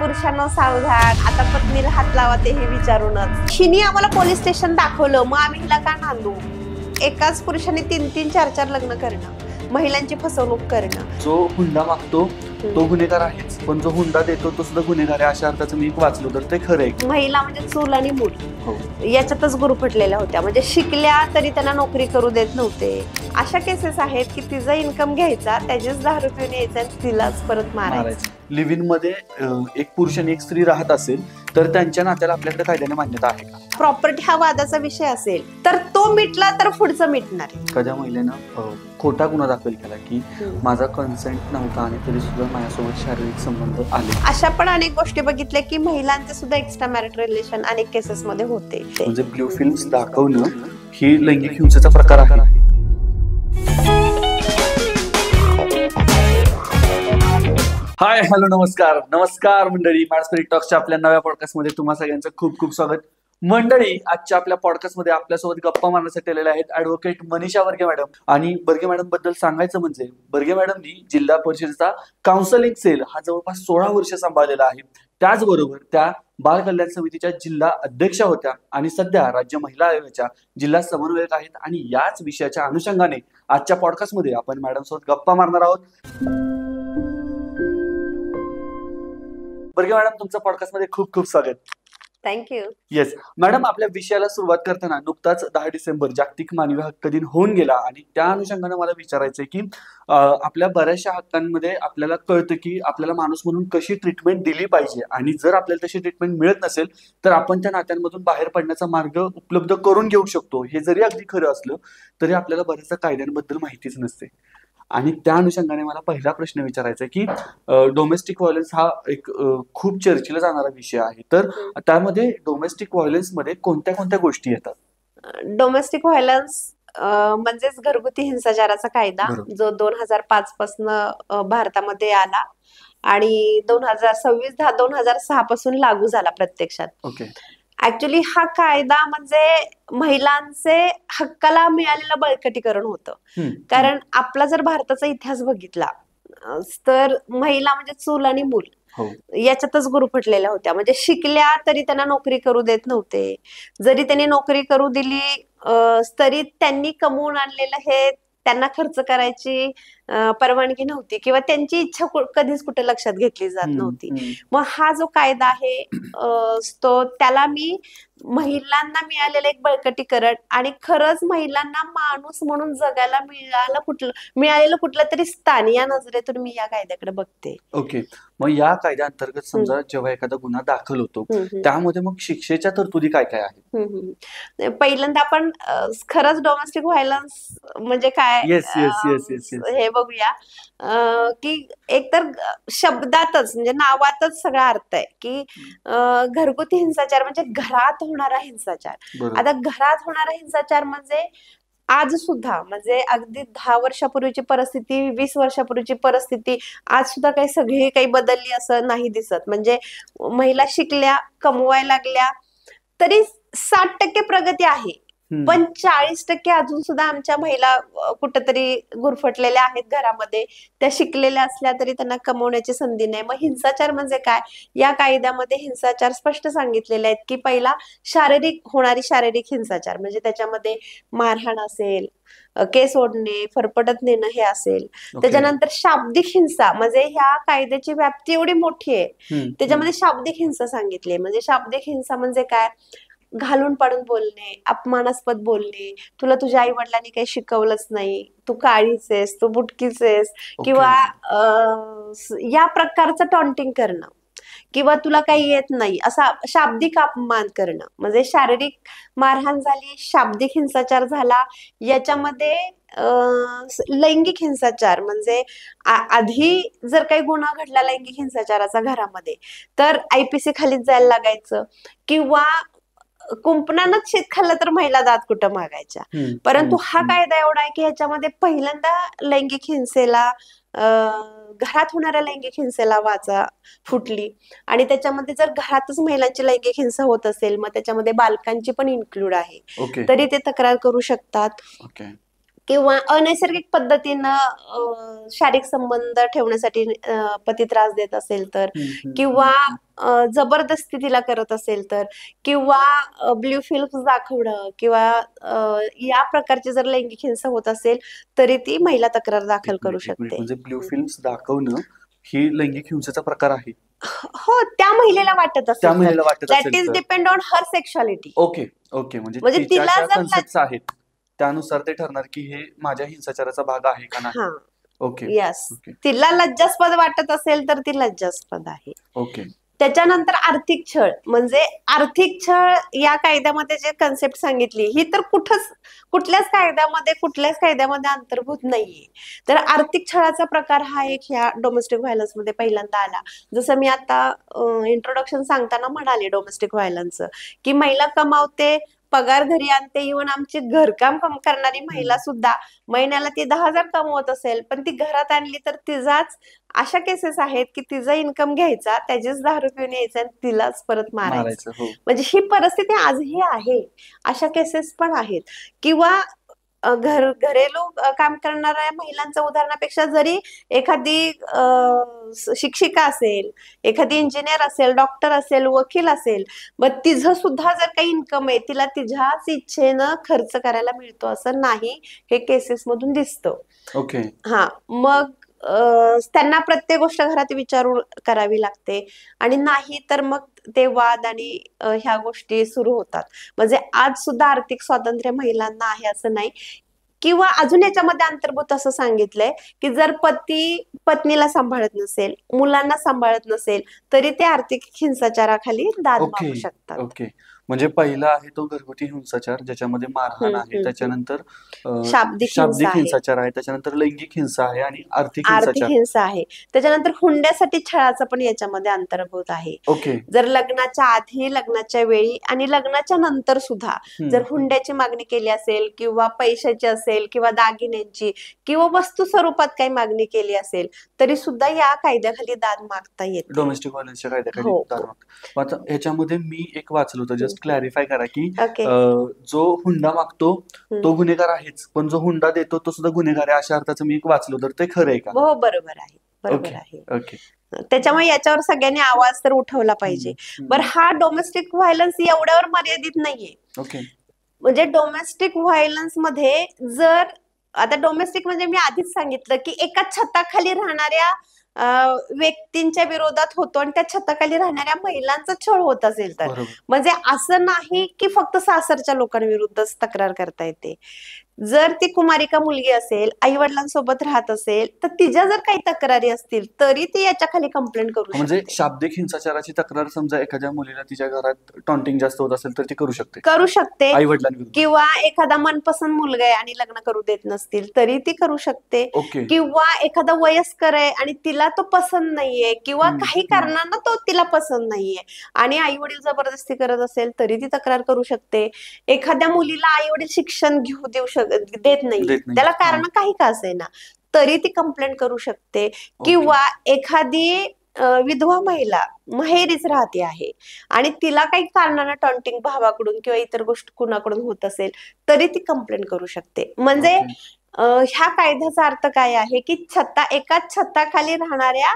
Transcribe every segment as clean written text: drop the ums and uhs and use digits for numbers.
पुरुषांना सावधान, आता पत्नीला हात लावा ते हे विचारूनच. हिने आम्हाला पोलीस स्टेशन दाखवलं, मग आम्ही हिला का नांदू? एकाच पुरुषाने 3-3, 4-4 लग्न करणं, महिलांची फसवणूक करणं. जो हुंडा मागतो तो गुन्हेगार आहेच, पण जो हुंडा देतो तो सुद्धा गुन्हेगार आहे, अशा अर्थाचं मी वाचलो तर ते खरं आहे. महिला म्हणजे चूल आणि मूल याच्यातच गुरफटलेल्या होत्या. म्हणजे शिकल्या तरी त्यांना नोकरी करू देत नव्हते. अशा केसेस आहेत की तिचा इन्कम घ्यायचा, त्याचेच 10 रुपये न्यायचा आणि तिलाच परत मारायचं. लिव्ह इन मध्ये एक पुरुष आणि एक स्त्री राहत असेल तर त्यांच्या नात्याला आपल्याकडे कायद्याने मान्यता आहे का? प्रॉपर्टी हा वादाचा विषय असेल तर तो मिटला तर पुढचं मिटणार. एखाद्या महिलेनं खोटा गुन्हा दाखल केला की माझा कन्सेंट नव्हता आणि तरी सुद्धा माझ्यासोबत शारीरिक संबंध आले, अशा पण अनेक गोष्टी बघितल्या की महिलांचे सुद्धा एक्स्ट्रा मॅरिटल रिलेशन अनेक केसेस मध्ये होते. म्हणजे ब्लू फिल्म्स दाखवणं ही लैंगिक हिंसेचा प्रकार आहे. हाय, हॅलो, नमस्कार मंडळी. मॅड स्पिरिट टॉक्सच्या आपल्या नव्या पॉडकास्टमध्ये तुम्हा सगळ्यांचं खूप खूप स्वागत. मंडळी, आजच्या आपल्या पॉडकास्टमध्ये आपल्यासोबत गप्पा मारण्यासाठी आलेले आहेत ऍडव्होकेट मनीषा बर्गे मॅडम. आणि बर्गे मॅडम बद्दल सांगायचं म्हणजे बर्गे मॅडमनी जिल्हा परिषदेचा काउन्सिलिंग सेल हा जवळपास 16 वर्ष सांभाळलेला आहे. त्याचबरोबर त्या बाल कल्याण समितीच्या जिल्हा अध्यक्षा होत्या आणि सध्या राज्य महिला आयोगाच्या जिल्हा समन्वयक आहेत. आणि याच विषयाच्या अनुषंगाने आजच्या पॉडकास्टमध्ये आपण मॅडम सोबत गप्पा मारणार आहोत. बर्गे मॅडम, तुमचं पॉडकास्टमध्ये खूप खूप स्वागत. थँक्यू. येस मॅडम, आपल्या विषयाला सुरुवात करताना नुकताच 10 डिसेंबर जागतिक मानवी हक्क दिन होऊन गेला आणि त्या अनुषंगाने मला विचारायचंय की आपल्या बऱ्याचशा हक्कांमध्ये आपल्याला कळतं की आपल्याला माणूस म्हणून कशी ट्रीटमेंट दिली पाहिजे, आणि जर आपल्याला तशी ट्रीटमेंट मिळत नसेल तर आपण त्या नात्यांमधून बाहेर पडण्याचा मार्ग उपलब्ध करून घेऊ शकतो. हे जरी अगदी खरं असलं तरी आपल्याला बऱ्याचशा कायद्यांबद्दल माहितीच नसते. आणि त्या अनुषंगाने मला पहिला प्रश्न विचारायचा आहे की डोमेस्टिक व्हायलन्स हा एक खूप चर्चेला जाणारा विषय आहे, तर त्यामध्ये डोमेस्टिक व्हायलन्स मध्ये कोणत्या कोणत्या गोष्टी येतात? डोमेस्टिक व्हायलन्स म्हणजेच घरगुती हिंसाचाराचा कायदा जो 2005 पासून भारतामध्ये आला आणि 2026-2006 पासून लागू झाला प्रत्यक्षात. ओके. ऍक्च्युली हा कायदा म्हणजे महिलांचे हक्काला मिळालेलं बळकटीकरण होतं. कारण आपला जर भारताचा इतिहास बघितला तर महिला म्हणजे चूल आणि मूल याच्यातच गुरफटलेल्या होत्या. म्हणजे शिकल्या तरी त्यांना नोकरी करू देत नव्हते. जरी त्यांनी नोकरी करू दिली तरी त्यांनी कमवून आणलेलं हे त्यांना खर्च करायची परवानगी नव्हती किंवा त्यांची इच्छा कधीच कुठे लक्षात घेतली जात नव्हती. मग हा जो कायदा आहे तो त्याला मी महिलांना मिळालेलं एक बळकटीकरण आणि खरंच महिलांना माणूस म्हणून जगायला मिळालेलं कुठलं तरी स्थान या नजरेतून मी या कायद्याकडे बघते. ओके. मग या कायद्याअंतर्गत समजा जेव्हा एखादा गुन्हा दाखल होतो त्यामध्ये मग शिक्षेच्या तरतुदी काय काय आहेत? पहिल्यांदा आपण खरंच डोमेस्टिक व्हायलन्स म्हणजे काय हे बघूया की एकतर शब्दातच म्हणजे नावातच सगळा अर्थ आहे की घरगुती हिंसाचार म्हणजे घरात होणारा हिंसाचार. आता घरात होणारा हिंसाचार म्हणजे आज सुद्धा म्हणजे अगदी 10 वर्षापूर्वीची परिस्थिती, 20 वर्षापूर्वीची परिस्थिती आज सुद्धा काही सगळी काही बदलली असं नाही दिसत. म्हणजे महिला शिकल्या, कमवायला लागल्या तरी 60% प्रगती आहे, पण 40% अजून सुद्धा आमच्या महिला कुठेतरी गुरफटलेल्या आहेत घरामध्ये. त्या शिकलेल्या असल्या तरी त्यांना कमवण्याची संधी नाही. मग हिंसाचार म्हणजे काय? या कायद्यामध्ये हिंसाचार स्पष्ट सांगितलेले आहेत की पहिला होणारी शारीरिक हिंसाचार म्हणजे त्याच्यामध्ये मारहाण असेल, केस ओढणे, फरफटत नेणं हे असेल. त्याच्यानंतर शाब्दिक हिंसा म्हणजे ह्या कायद्याची व्याप्ती एवढी मोठी आहे, त्याच्यामध्ये शाब्दिक हिंसा सांगितली. म्हणजे शाब्दिक हिंसा म्हणजे काय? घालून पाडून बोलणे, अपमानास्पद बोलणे, तुला तुझ्या आई वडिलांनी काही शिकवलंच नाही, तू काळीच आहेस, तू बुटकीच आहेस, किंवा या प्रकारचं टॉन्टिंग करणं, किंवा तुला काही येत नाही असा शाब्दिक अपमान करणं. म्हणजे शारीरिक मारहाण झाली, शाब्दिक हिंसाचार झाला. याच्यामध्ये लैंगिक हिंसाचार म्हणजे आधी जर काही गुन्हा घडला लैंगिक हिंसाचाराचा घरामध्ये तर IPC खालीच जायला लागायचं, किंवा कुंपणानच शेत खाल्लं तर महिला दात कुठं मागायच्या. परंतु हा कायदा एवढा आहे की ह्याच्यामध्ये पहिल्यांदा लैंगिक हिंसेला घरात होणाऱ्या लैंगिक हिंसेला वाचा फुटली. आणि त्याच्यामध्ये जर घरातच महिलांची लैंगिक हिंसा होत असेल मग त्याच्यामध्ये बालकांची पण इन्क्लूड आहे, तरी ते तक्रार करू शकतात. किंवा अनैसर्गिक पद्धतीनं शारीरिक संबंध ठेवण्यासाठी पती त्रास देत असेल तर, किंवा जबरदस्ती तिला करत असेल तर, किंवा ब्ल्यू फिल्म्स दाखवणं, किंवा या प्रकारची जर लैंगिक हिंसा होत असेल तरी ती महिला तक्रार दाखल करू शकते. म्हणजे ब्ल्यू फिल्म्स दाखवणं ही लैंगिक हिंसेचा प्रकार आहे? हो, त्या महिलेला वाटत असेल, that is depend on her sexuality. Okay okay, म्हणजे तिला कन्सेप्ट्स आहेत त्यानुसार ते ठरणार की हे माझ्या हिंसाचाराचा भाग आहे का नाही. Okay, yes. तिला लज्जास्पद वाटत असेल तर ती लज्जास्पद आहे. ओके. त्याच्यानंतर आर्थिक छळ, म्हणजे आर्थिक छळ या कायद्यामध्ये जे कन्सेप्ट सांगितली ही तर कुठल्याच कायद्यामध्ये अंतर्भूत नाहीये. तर आर्थिक छळाचा प्रकार हा एक ह्या डोमेस्टिक व्हायलन्स मध्ये पहिल्यांदा आला. जसं मी आता इंट्रोडक्शन सांगताना म्हणाले डोमेस्टिक व्हायलन्सचं, की महिला कमावते, पगार घरी आणते, इव्हन आमची घरकाम करणारी महिला सुद्धा महिन्याला ती 10,000 कमवत असेल पण ती घरात आणली तर तिचाच, अशा केसेस आहेत की तिचा इन्कम घ्यायचा, त्याचीच दारू पिऊन यायचं आणि तिलाच परत मारायचं. म्हणजे ही परिस्थिती आजही आहे, अशा केसेस पण आहेत. किंवा घरेलू काम करणाऱ्या महिलांचं उदाहरणापेक्षा जरी एखादी शिक्षिका असेल, एखादी इंजिनियर असेल, डॉक्टर असेल, वकील असेल, मग तिचं सुद्धा जर काही इन्कम आहे तिला तिच्याच इच्छेनं खर्च करायला मिळतो असं नाही, हे केसेस मधून दिसतं. ओके. मग त्यांना प्रत्येक गोष्ट घरात विचारून करावी लागते आणि नाही तर मग ते वाद आणि ह्या गोष्टी सुरू होतात. म्हणजे आज सुद्धा आर्थिक स्वातंत्र्य महिलांना आहे असं नाही. किंवा अजून याच्यामध्ये अंतर्भूत असं सांगितलंय की जर पती पत्नीला सांभाळत नसेल, मुलांना सांभाळत नसेल तरी ते आर्थिक हिंसाचाराखाली दाद मागू शकतात. ओके. म्हणजे पहिला आहे तो घरगुती हिंसाचार ज्याच्यामध्ये मारहाण आहे, त्याच्यानंतर शाब्दिक हिंसाचार आहे, त्याच्यानंतर लैंगिक हिंसा आहे आणि आर्थिक हिंसा आहे. त्याच्यानंतर हुंड्यासाठी छळाचं पण याच्यामध्ये अंतर्भूत आहे. ओके. जर लग्नाच्या आधी, लग्नाच्या वेळी आणि लग्नाच्या नंतर सुद्धा जर हुंड्याची मागणी केली असेल किंवा पैशाची असेल किंवा दागिन्यांची किंवा वस्तू स्वरूपात काही मागणी केली असेल तरी सुद्धा या कायद्याखाली दाद मागता येते. डोमेस्टिक व्हायलन्सच्या कायद्याखाली दाद मागता. आता ह्याच्यामध्ये मी एक वाचलं होतं, जस्ट क्लॅरिफाय करा की जो हुंडा मागतो तो गुन्हेगार आहेच, पण जो हुंडा देतो तो सुद्धा गुन्हेगार आहे, अशा अर्थाचं मी एक वाचलं, तर ते खरं आहे का? हो, बरोबर आहे. ओके. त्याच्यामुळे याच्यावर सगळ्यांनी आवाज तर उठवला पाहिजे. बरं, हा डोमेस्टिक व्हायलन्स एवढ्यावर मर्यादित नाहीये. ओके. म्हणजे डोमेस्टिक व्हायलन्स मध्ये जर आता डोमेस्टिक म्हणजे मी आधीच सांगितलं की एका छताखाली राहणाऱ्या व्यक्तींच्या विरोधात होतो आणि त्या छताखाली राहणाऱ्या महिलांचा छळ होत असेल तर, म्हणजे असं नाही की फक्त सासरच्या लोकांविरुद्धच तक्रार करता येते. जर ती कुमारिका मुलगी असेल, आई वडिलांसोबत राहत असेल तर तिच्या जर काही तक्रारी असतील तरी ती याच्या खाली कंप्लेंट करू शकते. म्हणजे शाब्दिक हिंसाचाराची तक्रार समजा एखाद्या मुलीला तिच्या घरात टॉन्टिंग जास्त होत असेल तर ती करू शकते आई वडिलांविरुद्ध. किंवा एखादा मनपसंत मुलगा आहे आणि लग्न करू देत नसतील तरी ती करू शकते. किंवा एखादा वयस्कर आहे आणि तिला तो पसंत नाहीये किंवा काही कारणांना तो तिला पसंत नाहीये आणि आई वडील जबरदस्ती करत असेल तरी ती तक्रार करू शकते. एखाद्या मुलीला आई वडील शिक्षण देऊ देत नाही, त्याला कारण काही का असेना, तरी ती कंप्लेंट करू शकते. किंवा एखादी विधवा महिला माहेरीच राहते आहे आणि तिला काही कारणानं टॉन्टिंग भावाकडून किंवा इतर गोष्टी कुणाकडून होत असेल तरी ती कंप्लेंट करू शकते. म्हणजे ह्या कायद्याचा अर्थ काय आहे की एकाच छताखाली राहणाऱ्या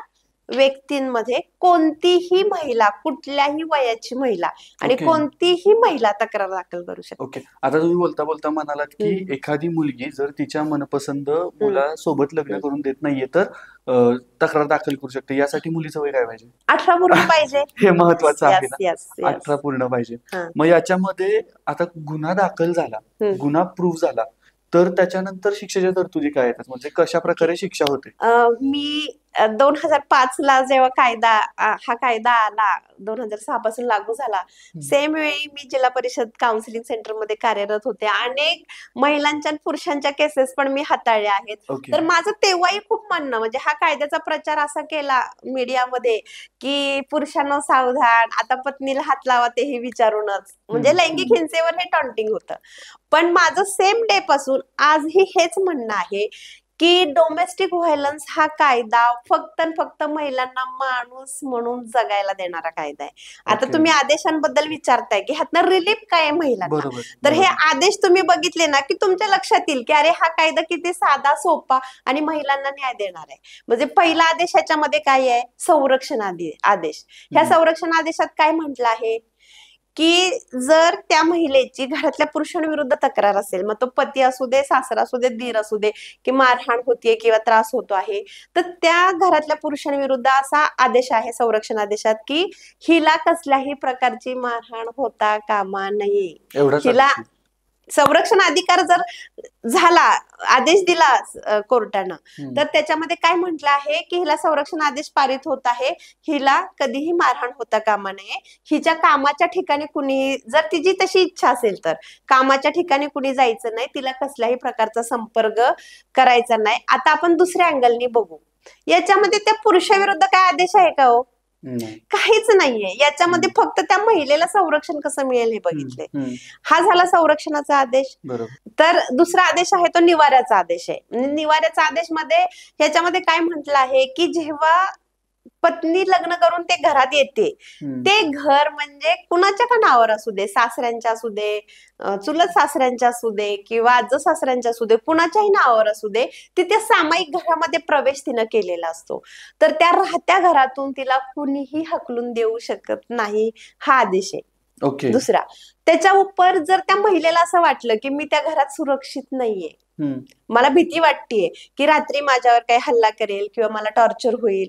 व्यक्तींमध्ये कोणतीही महिला, कुठल्याही वयाची महिला आणि कोणतीही महिला तक्रार दाखल करू शकते. ओके. आता तुम्ही बोलता बोलता म्हणालात की एखादी मुलगी जर तिच्या मनपसंत मुलासोबत लग्न करून देत नाहीये तर तक्रार दाखल करू शकते. यासाठी मुलीचं वय काय पाहिजे? 18 पूर्ण पाहिजे. हे महत्वाचं आहे ना, 18 पूर्ण पाहिजे. मग याच्यामध्ये आता गुन्हा दाखल झाला, गुन्हा प्रूव्ह झाला तर त्याच्यानंतर शिक्षेच्या तरतुदी काय येतात, म्हणजे कशा प्रकारे शिक्षा होते? मी 2005 ला जेव्हा हा कायदा आला, 2006 पासून लागू झाला, सेम वेळी मी जिल्हा परिषद काउन्सिलिंग सेंटर मध्ये कार्यरत होते. अनेक महिलांच्या आणि पुरुषांच्या केसेस पण मी हाताळल्या आहेत. तर माझं तेव्हाही खूप म्हणणं, म्हणजे हा कायद्याचा प्रचार असा केला मीडियामध्ये की पुरुषांना सावधान, आता पत्नीला हात लावा तेही विचारूनच, म्हणजे लैंगिक हिंसेवर हे टॉन्टिंग होतं. पण माझं सेम डे पासून आजही हेच म्हणणं आहे की डोमेस्टिक व्हायलन्स हा कायदा फक्त आणि फक्त महिलांना माणूस म्हणून जगायला देणारा कायदा आहे. आता तुम्ही आदेशांबद्दल विचारताय की ह्यातनं रिलीफ काय आहे महिलांना, तर हे आदेश तुम्ही बघितले ना की तुमच्या लक्षात येईल की अरे हा कायदा किती साधा सोपा आणि महिलांना न्याय देणार आहे. म्हणजे पहिला आदेश ह्याच्यामध्ये काय आहे, संरक्षण आदेश. ह्या संरक्षण आदेशात काय म्हटलं आहे की जर त्या महिलेची घरातल्या पुरुषांविरुद्ध तक्रार असेल, मग तो पती असू दे, सासरा असू दे, दीर असू दे, की मारहाण होतीये किंवा त्रास होतो आहे, तर त्या घरातल्या पुरुषांविरुद्ध असा आदेश आहे संरक्षण आदेशात की हिला कसल्याही प्रकारची मारहाण होता कामा नये. हिला संरक्षण अधिकार जर झाला, आदेश दिला कोर्टानं, तर त्याच्यामध्ये काय म्हटलं आहे की हिला संरक्षण आदेश पारित होत आहे, हिला कधीही मारहाण होता कामा नये. हिच्या कामाच्या ठिकाणी कुणी, जर तिची तशी इच्छा असेल तर कामाच्या ठिकाणी कुणी जायचं नाही, तिला कसल्याही प्रकारचा संपर्क करायचा नाही. आता आपण दुसऱ्या अँगलनी बघू, याच्यामध्ये त्या पुरुषाविरुद्ध काय आदेश आहे का हो? काहीच नाहीये याच्यामध्ये. फक्त त्या महिलेला संरक्षण कसं मिळेल हे बघितले. हा झाला संरक्षणाचा आदेश. तर दुसरा आदेश आहे तो निवाऱ्याचा आदेश आहे. निवाऱ्याचा आदेश मध्ये ह्याच्यामध्ये काय म्हटलं आहे की जेव्हा पत्नी लग्न करून ते घरात येते, ते घर म्हणजे कुणाच्या का नावावर असू दे, सासऱ्यांच्या असू दे, चुलत सासऱ्यांच्या असू दे किंवा आजो सासऱ्यांच्या असू दे, कुणाच्याही नावावर असू दे, तिथे सामायिक घरामध्ये प्रवेश तिनं केलेला असतो. तर त्या राहत्या घरातून तिला कुणीही हकलून देऊ शकत नाही, हा आदेश आहे. दुसरा, त्याच्या उपर जर त्या महिलेला असं वाटलं की मी त्या घरात सुरक्षित नाहीये, मला भीती वाटतेय की रात्री माझ्यावर काही हल्ला करेल किंवा मला टॉर्चर होईल,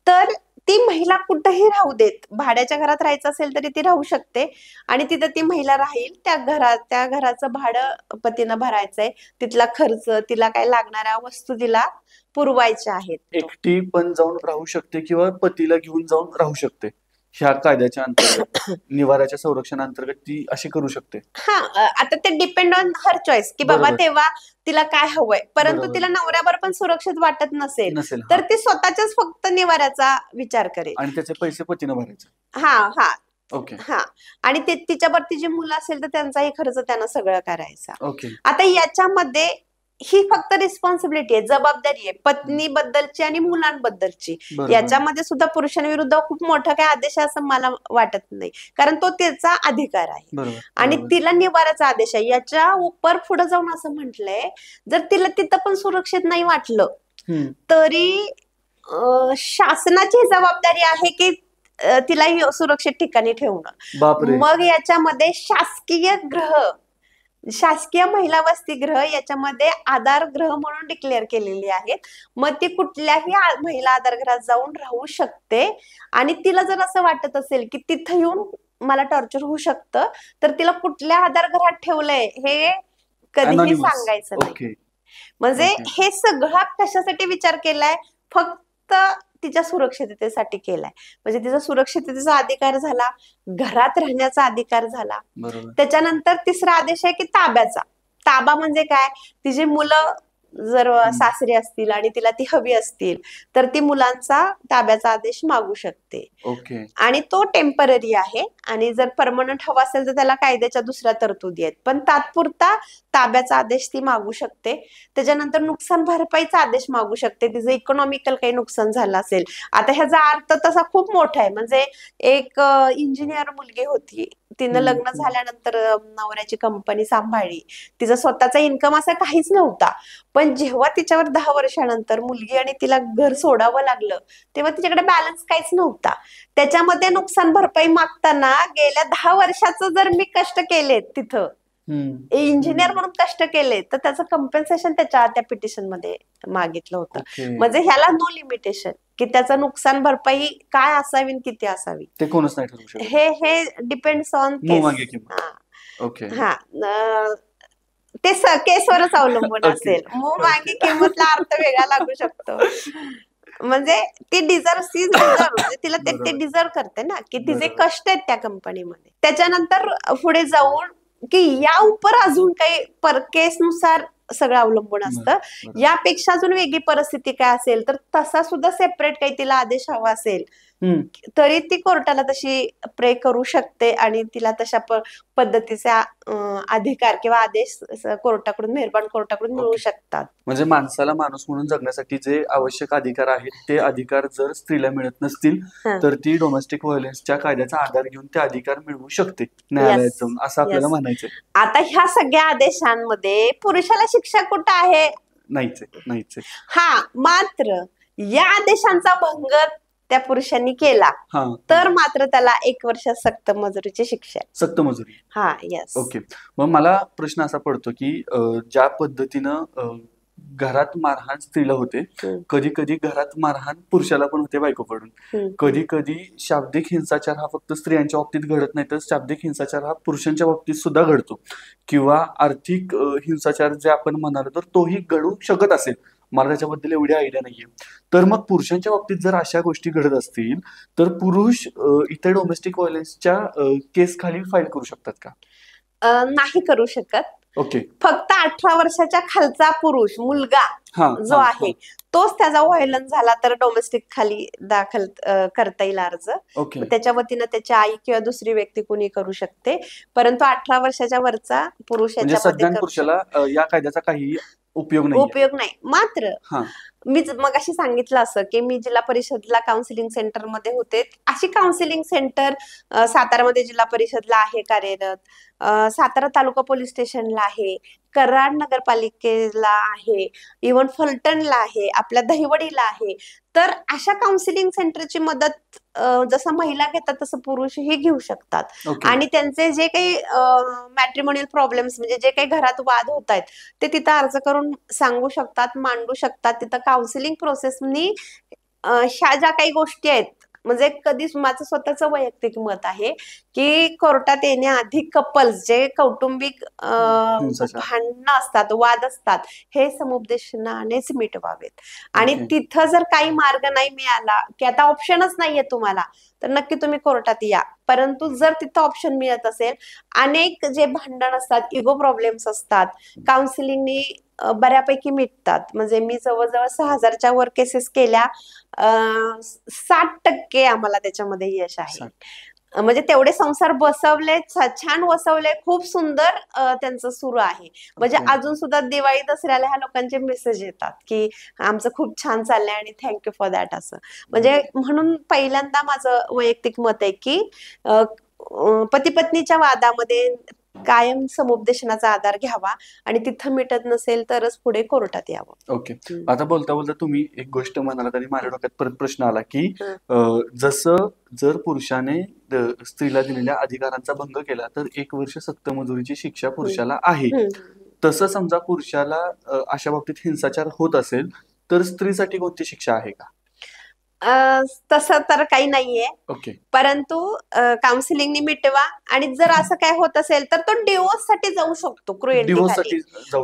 तर ती महिला कुठेही राहू देत, भाड्याच्या घरात राहायचं असेल तरी ती राहू शकते आणि तिथं ती महिला राहील. त्या घराचं भाडं पतीनं भरायचंय, तिथला खर्च, तिला काय लागणाऱ्या वस्तू तिला पुरवायच्या आहेत. एकटी पण जाऊन राहू शकते किंवा पतीला घेऊन जाऊन राहू शकते. ह्या कायद्याच्या अंतर्गत, निवाऱ्याच्या संरक्षण अंतर्गत ती अशी करू शकते. हा, आता ते डिपेंड ऑन हर चॉईस की बाबा तेव्हा तिला काय हवंय, परंतु तिला नवऱ्यावर पण सुरक्षित वाटत नसेल तर ती स्वतःच्याच फक्त निवाऱ्याचा विचार करेल आणि त्याचे पैसे पतीनं भरायचे. हा, आणि ते तिच्यावरती जी मुलं असेल तर त्यांचाही खर्च त्यानं सगळं करायचा. आता याच्यामध्ये ही फक्त रिस्पॉन्सिबिलिटी आहे, जबाबदारी आहे पत्नी बद्दलची आणि मुलांबद्दलची. याच्यामध्ये सुद्धा पुरुषांविरुद्ध खूप मोठा काय आदेश आहे असं मला वाटत नाही, कारण तो त्याचा अधिकार आहे आणि तिला निवाराचा आदेश आहे. याच्या उपर पुढे जाऊन असं म्हटलंय, जर तिला तिथं पण सुरक्षित नाही वाटलं तरी शासनाची जबाबदारी आहे की तिलाही सुरक्षित ठिकाणी ठेवणं. मग याच्यामध्ये शासकीय महिला वसतिगृह याच्यामध्ये आधार गृह म्हणून डिक्लेअर केलेली आहेत. मग ती कुठल्याही महिला आधारगृहात जाऊन राहू शकते आणि तिला जर असं वाटत असेल की तिथं येऊन मला टॉर्चर होऊ शकतं तर तिला कुठल्या आधारगृहात ठेवलंय हे कधीही सांगायचं नाही. म्हणजे हे सगळं कशासाठी विचार केलाय, फक्त तिच्या सुरक्षिततेसाठी केलाय. म्हणजे तिचा सुरक्षिततेचा अधिकार झाला, घरात राहण्याचा अधिकार झाला. त्याच्यानंतर तिसरा आदेश आहे की ताब्याचा. ताबा म्हणजे काय, तिची मुलं जर सासरे असतील आणि तिला ती हवी असतील तर ती मुलांचा ताब्याचा आदेश मागू शकते. आणि तो टेम्पररी आहे आणि जर परमनंट हवा असेल तर त्याला कायद्याच्या दुसऱ्या तरतुदी आहेत, पण तात्पुरता ताब्याचा आदेश ती मागू शकते. त्याच्यानंतर नुकसान भरपाईचा आदेश मागू शकते, तिचं इकॉनॉमिकल काही नुकसान झालं असेल. आता ह्याचा अर्थ तसा खूप मोठा आहे. म्हणजे एक इंजिनियर मुलगी होती, तिनं लग्न झाल्यानंतर नवऱ्याची कंपनी सांभाळली, तिचा स्वतःचा इन्कम असा काहीच नव्हता, पण जेव्हा तिच्यावर 10 वर्षानंतर मुलगी आणि तिला घर सोडावं लागलं तेव्हा तिच्याकडे बॅलन्स काहीच नव्हता. त्याच्यामध्ये नुकसान भरपाई मागताना गेल्या 10 वर्षाचं जर मी कष्ट केले, तिथं इंजिनियर म्हणून कष्ट केले, तर त्याचं कम्पेन्सेशन त्या पिटिशन मध्ये मागितलं होतं. म्हणजे ह्याला नो लिमिटेशन की त्याचं नुकसान भरपाई काय असावी किती असावी ते कोणच नाही ठरवू शकत. हे डिपेंड्स ऑन ते केसवरच अवलंबून असेल. मागे किंमतला अर्थ वेगळा लागू शकतो. म्हणजे ती म्हणजे तिला ते डिझर्व करते ना, की तिचे कष्ट आहेत त्या कंपनीमध्ये. त्याच्यानंतर पुढे जाऊन की या उपर अजून काही केसनुसार सगळं अवलंबून असतं. यापेक्षा अजून वेगळी परिस्थिती काय असेल तर तसा सुद्धा सेपरेट काही तिला आदेश हवा असेल तरी ती कोर्टाला तशी प्रे करू शकते आणि तिला तशा पद्धतीचे अधिकार किंवा आदेश कोर्टाकडून, मेहरबान कोर्टाकडून मिळू शकतात. म्हणजे माणसाला माणूस म्हणून जगण्यासाठी जे आवश्यक अधिकार आहेत ते अधिकार जर स्त्रीला मिळत नसतील तर ती डोमेस्टिक व्हायलन्सच्या कायद्याचा आधार घेऊन ते अधिकार मिळवू शकते न्यायालयात जाऊन, असं आपल्याला म्हणायचंय. आता ह्या सगळ्या आदेशांमध्ये पुरुषाला शिक्षा कुठं आहे? नाहीच. हा, मात्र या आदेशांचा भंग त्या पुरुषांनी केला तर मात्र त्याला 1 वर्ष सक्त मजुरीची शिक्षा. सक्त मजुरी. हा, येस. ओके. मग मला प्रश्न असा पडतो की ज्या पद्धतीनं घरात मारहाण स्त्रीला होते, कधी कधी घरात मारहाण पुरुषाला पण होते बायकोकडून, कधी कधी शाब्दिक हिंसाचार हा फक्त स्त्रियांच्या बाबतीत घडत नाही तर शाब्दिक हिंसाचार हा पुरुषांच्या बाबतीत सुद्धा घडतो, किंवा आर्थिक हिंसाचार जे आपण म्हणालो तर तोही घडू शकत असेल. मला त्याच्याबद्दल एवढी आयडिया नाहीये. तर मग पुरुषांच्या बाबतीत जर अशा गोष्टी घडत असतील तर पुरुष इतर डोमेस्टिक व्हायलन्सच्या केस खाली फाईल करू शकतात का? नाही करू शकत. ओके. फक्त 18 वर्षाच्या खालचा पुरुष, मुलगा जो आहे तोच त्याचा व्हायलन्स झाला तर डोमेस्टिक खाली दाखल करता येईल अर्ज. त्याच्या वतीनं त्याची आई किंवा दुसरी व्यक्ती कोणी करू शकते, परंतु 18 वर्षाच्या वरचा पुरुष याच्यामध्ये पुरुषाला या कायद्याचा काही उपयोग नाही. मात्र मी मगाशी सांगितलं असं की मी जिल्हा परिषदला काउन्सिलिंग सेंटर मध्ये होते. अशी काउन्सिलिंग सेंटर सातारामध्ये जिल्हा परिषदला आहे कार्यरत, सातारा तालुका पोलीस स्टेशनला आहे, कराड नगरपालिकेला आहे, इव्हन फलटणला आहे, आपल्या दहिवडीला आहे. तर अशा काउन्सिलिंग सेंटरची मदत जसं महिला घेतात तसं पुरुषही घेऊ शकतात. आणि त्यांचे जे काही मॅट्रिमोनियल प्रॉब्लेम्स म्हणजे जे काही घरात वाद होत आहेत ते तिथं अर्ज करून सांगू शकतात, मांडू शकतात. तिथं काउन्सिलिंग प्रोसेसनी ह्या ज्या काही गोष्टी आहेत, म्हणजे कधीच माझं स्वतःचं वैयक्तिक मत आहे की कोर्टात येण्याआधी कपल्स जे कौटुंबिक भांडणं असतात, वाद असतात, हे समुपदेशनानेच मिटवावेत. आणि तिथं जर काही मार्ग नाही मिळाला की आता ऑप्शनच नाहीये तुम्हाला, तर नक्की तुम्ही कोर्टात या. परंतु जर तिथं ऑप्शन मिळत असेल, अनेक जे भांडण असतात, इगो प्रॉब्लेम्स असतात, काउन्सिलिंगनी बऱ्यापैकी मिटतात. म्हणजे मी जवळजवळ 6000च्या वर केसेस केल्या, 60% आम्हाला त्याच्यामध्ये यश आहे. म्हणजे तेवढे संसार बसवले, छान बसवले, खूप सुंदर त्यांचं सुरू आहे. म्हणजे अजून सुद्धा दिवाळी दसऱ्याला ह्या लोकांचे मेसेज येतात की आमचं खूप छान चाललंय आणि थँक्यू फॉर दॅट. असं म्हणजे म्हणून पहिल्यांदा माझं वैयक्तिक मत आहे की पती पत्नीच्या वादामध्ये कायम समुपदेशनाचा आधार घ्यावा आणि तिथं मिटत नसेल तरच पुढे कोर्टात यावं. ओके. आता बोलता बोलता तुम्ही एक गोष्ट म्हणालात आणि माझ्या डोक्यात परत प्रश्न आला की जसं जर पुरुषाने स्त्रीला दिलेल्या अधिकारांचा भंग केला तर 1 वर्ष सक्त मजुरीची शिक्षा पुरुषाला आहे. तसं समजा पुरुषाला अशा बाबतीत हिंसाचार होत असेल तर स्त्रीसाठी कोणती शिक्षा आहे का? तसं तर काही नाहीये. परंतु काउन्सिलिंगनी मिटवा आणि जर असं काय होत असेल तर तो डिवोर्स साठी जाऊ शकतो, क्रुएल्टी.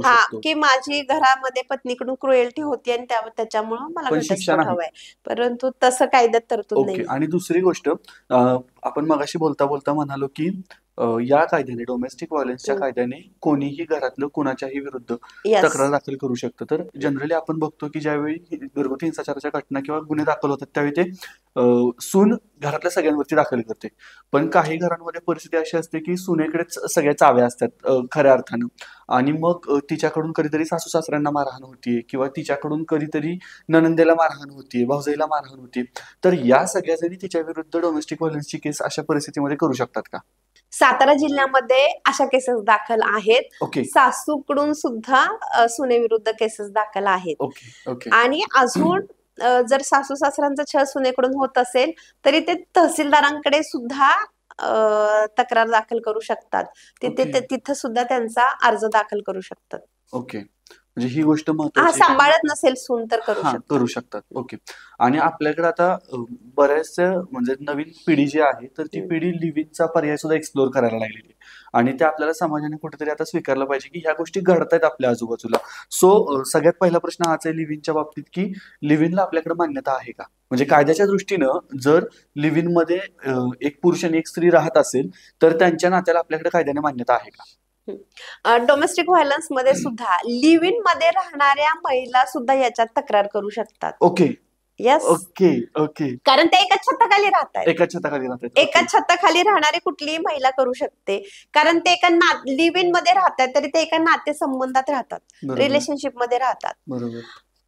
हा, की माझी घरामध्ये पत्नीकडून क्रुएल्टी होती आणि त्याच्यामुळे मला घटस्फोट हवाय, परंतु तसं कायद्यात तरतूद नाही. आणि दुसरी गोष्ट आपण मगाशी बोलता बोलता म्हणालो की या कायद्याने, डोमेस्टिक व्हायलन्सच्या कायद्याने कोणीही घरातलं कुणाच्याही विरुद्ध तक्रार दाखल करू शकतं. तर जनरली आपण बघतो की ज्यावेळी घरगुती हिंसाचाराच्या घटना किंवा गुन्हे दाखल होतात त्यावेळी ते सून घरातल्या सगळ्यांवरती दाखल करते. पण काही घरांमध्ये परिस्थिती अशी असते की सुनेकडेच सगळ्या चाव्या असतात खऱ्या अर्थानं, आणि मग तिच्याकडून कधीतरी सासू सासऱ्यांना मारहाण होतीये किंवा तिच्याकडून कधीतरी नणंदेला मारहाण होतीये, भाऊजाईला मारहाण होती. तर या सगळ्या जणी तिच्या विरुद्ध डोमेस्टिक व्हायलन्सची केस अशा परिस्थितीमध्ये करू शकतात का? सातारा जिल्ह्यामध्ये अशा केसेस दाखल आहेत. सासूकडून सुद्धा सुनेविरुद्ध केसेस दाखल आहेत. आणि अजून जर सासू सासऱ्यांचा छळ सुनेकडून होत असेल तरी ते तहसीलदारांकडे सुद्धा तक्रार दाखल करू शकतात. तिथं सुद्धा त्यांचा अर्ज दाखल करू शकतात. ओके. म्हणजे ही गोष्ट महत्त्वाची. सांभाळत नसेल सून तर करू शकतात. ओके. आणि आपल्याकडे आता बऱ्याच म्हणजे नवीन पिढी जी आहे तर ती पिढी लिव्हिंगचा पर्याय सुद्धा एक्सप्लोर करायला लागलेली आहे आणि ते आपल्याला समाजाने कुठेतरी आता स्वीकारलं पाहिजे की ह्या गोष्टी घडतायत आपल्या आजूबाजूला. सो सगळ्यात पहिला प्रश्न हाच आहे लिव्हिंगच्या बाबतीत की लिव्हिंगला आपल्याकडे मान्यता आहे का? म्हणजे कायद्याच्या दृष्टीनं जर लिव्हिंग मध्ये एक पुरुष आणि एक स्त्री राहत असेल तर त्यांच्या नात्याला आपल्याकडे कायद्याने मान्यता आहे का? डोमेस्टिक व्हायलन्स मध्ये सुद्धा लिव्ह इन मध्ये राहणाऱ्या महिला सुद्धा याच्यात तक्रार करू शकतात. ओके. यस. Okay okay. कारण ते एकाच छताखाली राहतात. एकाच छताखाली राहतात. एकाच छताखाली राहणारी कुठलीही महिला करू शकते, कारण ते एका लिव्ह इन मध्ये राहतात, तरी ते एका नातेसंबंधात राहतात, रिलेशनशिप मध्ये राहतात. बरोबर.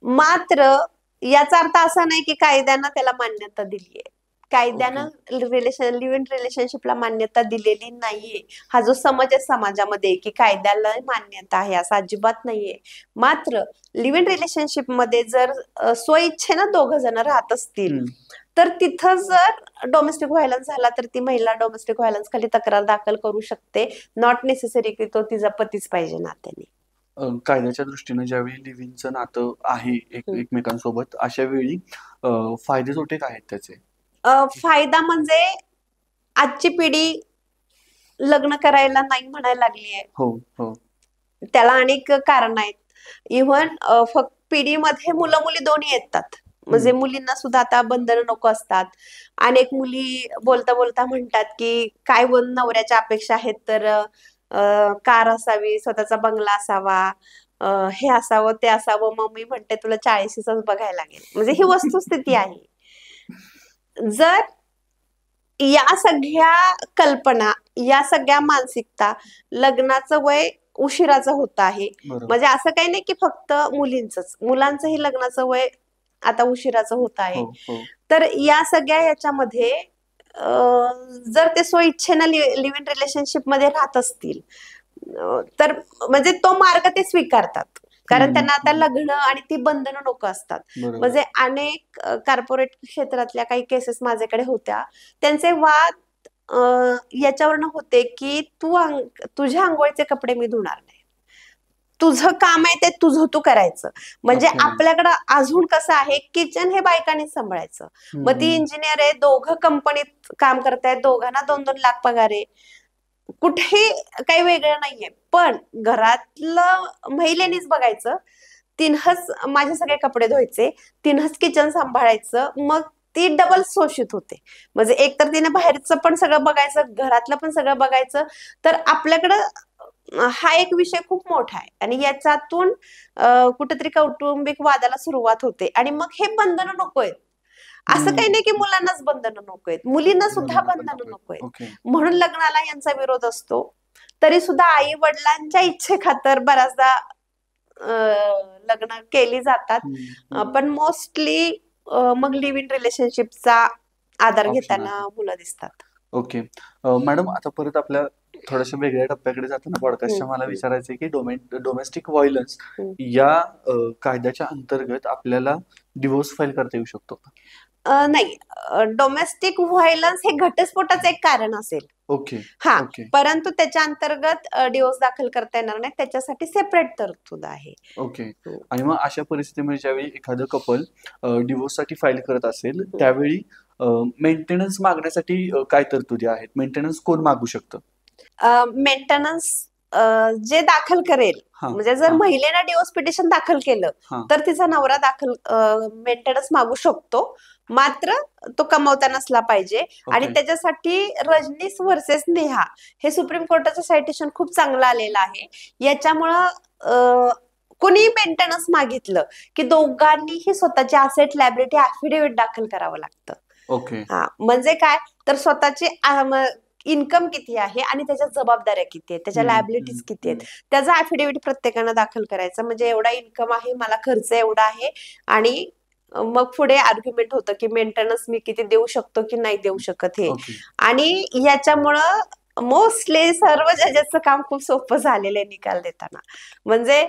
मात्र याचा अर्थ असा नाही की कायद्यानं त्याला मान्यता दिली आहे. कायद्यानं लिव्ह इन रिलेशनशिपला मान्यता दिलेली नाहीये. हा जो समज आहे समाजामध्ये की कायद्याला मान्यता आहे, असं अजिबात नाहीये. मात्र लिव्ह इन रिलेशनशिप मध्ये जर स्वइच्छेनं दोघं जण राहत असतील, तर तिथं जर डोमेस्टिक व्हायलन्स झाला तर ती महिला डोमेस्टिक व्हायलन्स खाली तक्रार दाखल करू शकते. नॉट नेसेसरी की तो तिचा पतीच पाहिजे नात्याने. कायद्याच्या दृष्टीने ज्यावेळी लिव्हिंगचं नातं आहे एकमेकांसोबत, अशा वेळी फायदे तोटे काय आहेत त्याचे? फायदा म्हणजे आजची पिढी लग्न करायला नाही म्हणायला लागली आहे. हो हो. त्याला अनेक कारण आहेत. इव्हन फक्त पिढीमध्ये मुलं मुली दोन्ही येतात. म्हणजे मुलींना सुद्धा आता बंधनं नको असतात. अनेक मुली बोलता बोलता म्हणतात की काय नवऱ्याच्या अपेक्षा आहेत, तर कार असावी, स्वतःचा बंगला असावा, हे असावं ते असावं. मम्मी म्हणते तुला 40च बघायला लागेल. म्हणजे ही वस्तुस्थिती आहे. जर या सगळ्या कल्पना, या सगळ्या मानसिकता, लग्नाचं वय उशिराचं होत आहे. म्हणजे असं काही नाही की फक्त मुलींचंच, मुलांचंही लग्नाचं वय आता उशिराचं होत आहे. तर या सगळ्या याच्यामध्ये जर ते स्वइच्छेनं लिव्ह इन रिलेशनशिप मध्ये राहत असतील, तर म्हणजे तो मार्ग ते स्वीकारतात, कारण त्यांना आता लग्न आणि ती बंधनं नको असतात. म्हणजे अनेक कॉर्पोरेट क्षेत्रातल्या काही केसेस माझ्याकडे होत्या. त्यांचे वाद याच्यावरनं होते की तुझ्या आंघोळीचे कपडे मी धुणार नाही, तुझं काम आहे ते तुझं तू करायचं. म्हणजे आपल्याकडं अजून कसं आहे, किचन हे बायकांनीच सांभाळायचं. मग ती इंजिनियर आहे, दोघं कंपनीत काम करतायत, दोघांना 2-2 लाख पगार आहे, कुठेही काही वेगळं नाहीये. पण घरातलं महिलेनीच बघायचं, तिनंच माझे सगळे कपडे धुवायचे, तिनंच किचन सांभाळायचं. मग ती डबल शोषित होते. म्हणजे एकतर तिने बाहेरचं पण सगळं बघायचं, घरातलं पण सगळं बघायचं. तर आपल्याकडं हा एक विषय खूप मोठा आहे आणि याच्यातून कुठेतरी कौटुंबिक वादाला सुरुवात होते. आणि मग हे बंधनं नकोय. असं काही नाही की मुलांनाच बंधनं नकोयत, मुलींना सुद्धा बंधनं नकोयत. म्हणून लग्नाला यांचा विरोध असतो. तरी सुद्धा आई वडिलांच्या इच्छेखातर बऱ्याचदा लग्न केली जातात. पण मोस्टली मग लिव्ह इन रिलेशनशिपचा आधार घेताना मुलं दिसतात. ओके मॅडम, आता परत आपल्या थोड्याशा वेगळ्या टप्प्याकडे जाताना पॉडकास्टच्या मला विचारायचं आहे की डोमेस्टिक व्हायलन्स या कायद्याच्या अंतर्गत आपल्याला डिवोर्स फाईल करता येऊ शकतो का? नाही, डोमेस्टिक व्हायलन्स हे घटस्फोटाचं एक कारण असेल. ओके. हा, परंतु त्याच्या अंतर्गत डिवोर्स दाखल करता येणार नाही, त्याच्यासाठी सेपरेट तरतूद आहे. ओके. आणि मग अशा परिस्थितीमध्ये ज्यावेळी एखादं कपल डिवोर्स साठी फाईल करत असेल, त्यावेळी मेंटेनन्स मागण्यासाठी काय तरतुदी आहेत? मेंटेनन्स कोण मागू शकतं? मेंटेनन्स जे दाखल करेल, म्हणजे जर महिलेनं डिवोर्स पिटिशन दाखल केलं तर तिचा नवरा मेंटेनन्स मागू शकतो. मात्र तो कमवता नसला पाहिजे. आणि त्याच्यासाठी रजनीश वर्सेस नेहा हे सुप्रीम कोर्टाचं सायटेशन खूप चांगलं आलेलं आहे. याच्यामुळं कोणी मेंटेनन्स मागितलं की दोघांनीही स्वतःची असेट लायबिलिटी ऍफिडेव्हिट दाखल करावं लागतं. हा, म्हणजे काय तर स्वतःची इन्कम किती आहे आणि त्याच्या जबाबदाऱ्या किती आहेत, त्याच्या लायबिलिटीज किती आहेत, त्याचा ऍफिडेव्हिट प्रत्येकानं दाखल करायचा. म्हणजे एवढा इन्कम आहे, मला खर्च एवढा आहे, आणि मग पुढे आर्ग्युमेंट होतं की मेंटेनन्स मी किती देऊ शकतो की नाही देऊ शकत हे. आणि याच्यामुळं मोस्टली सर्व जजेसचं काम खूप सोपं झालेलं आहे निकाल देताना. म्हणजे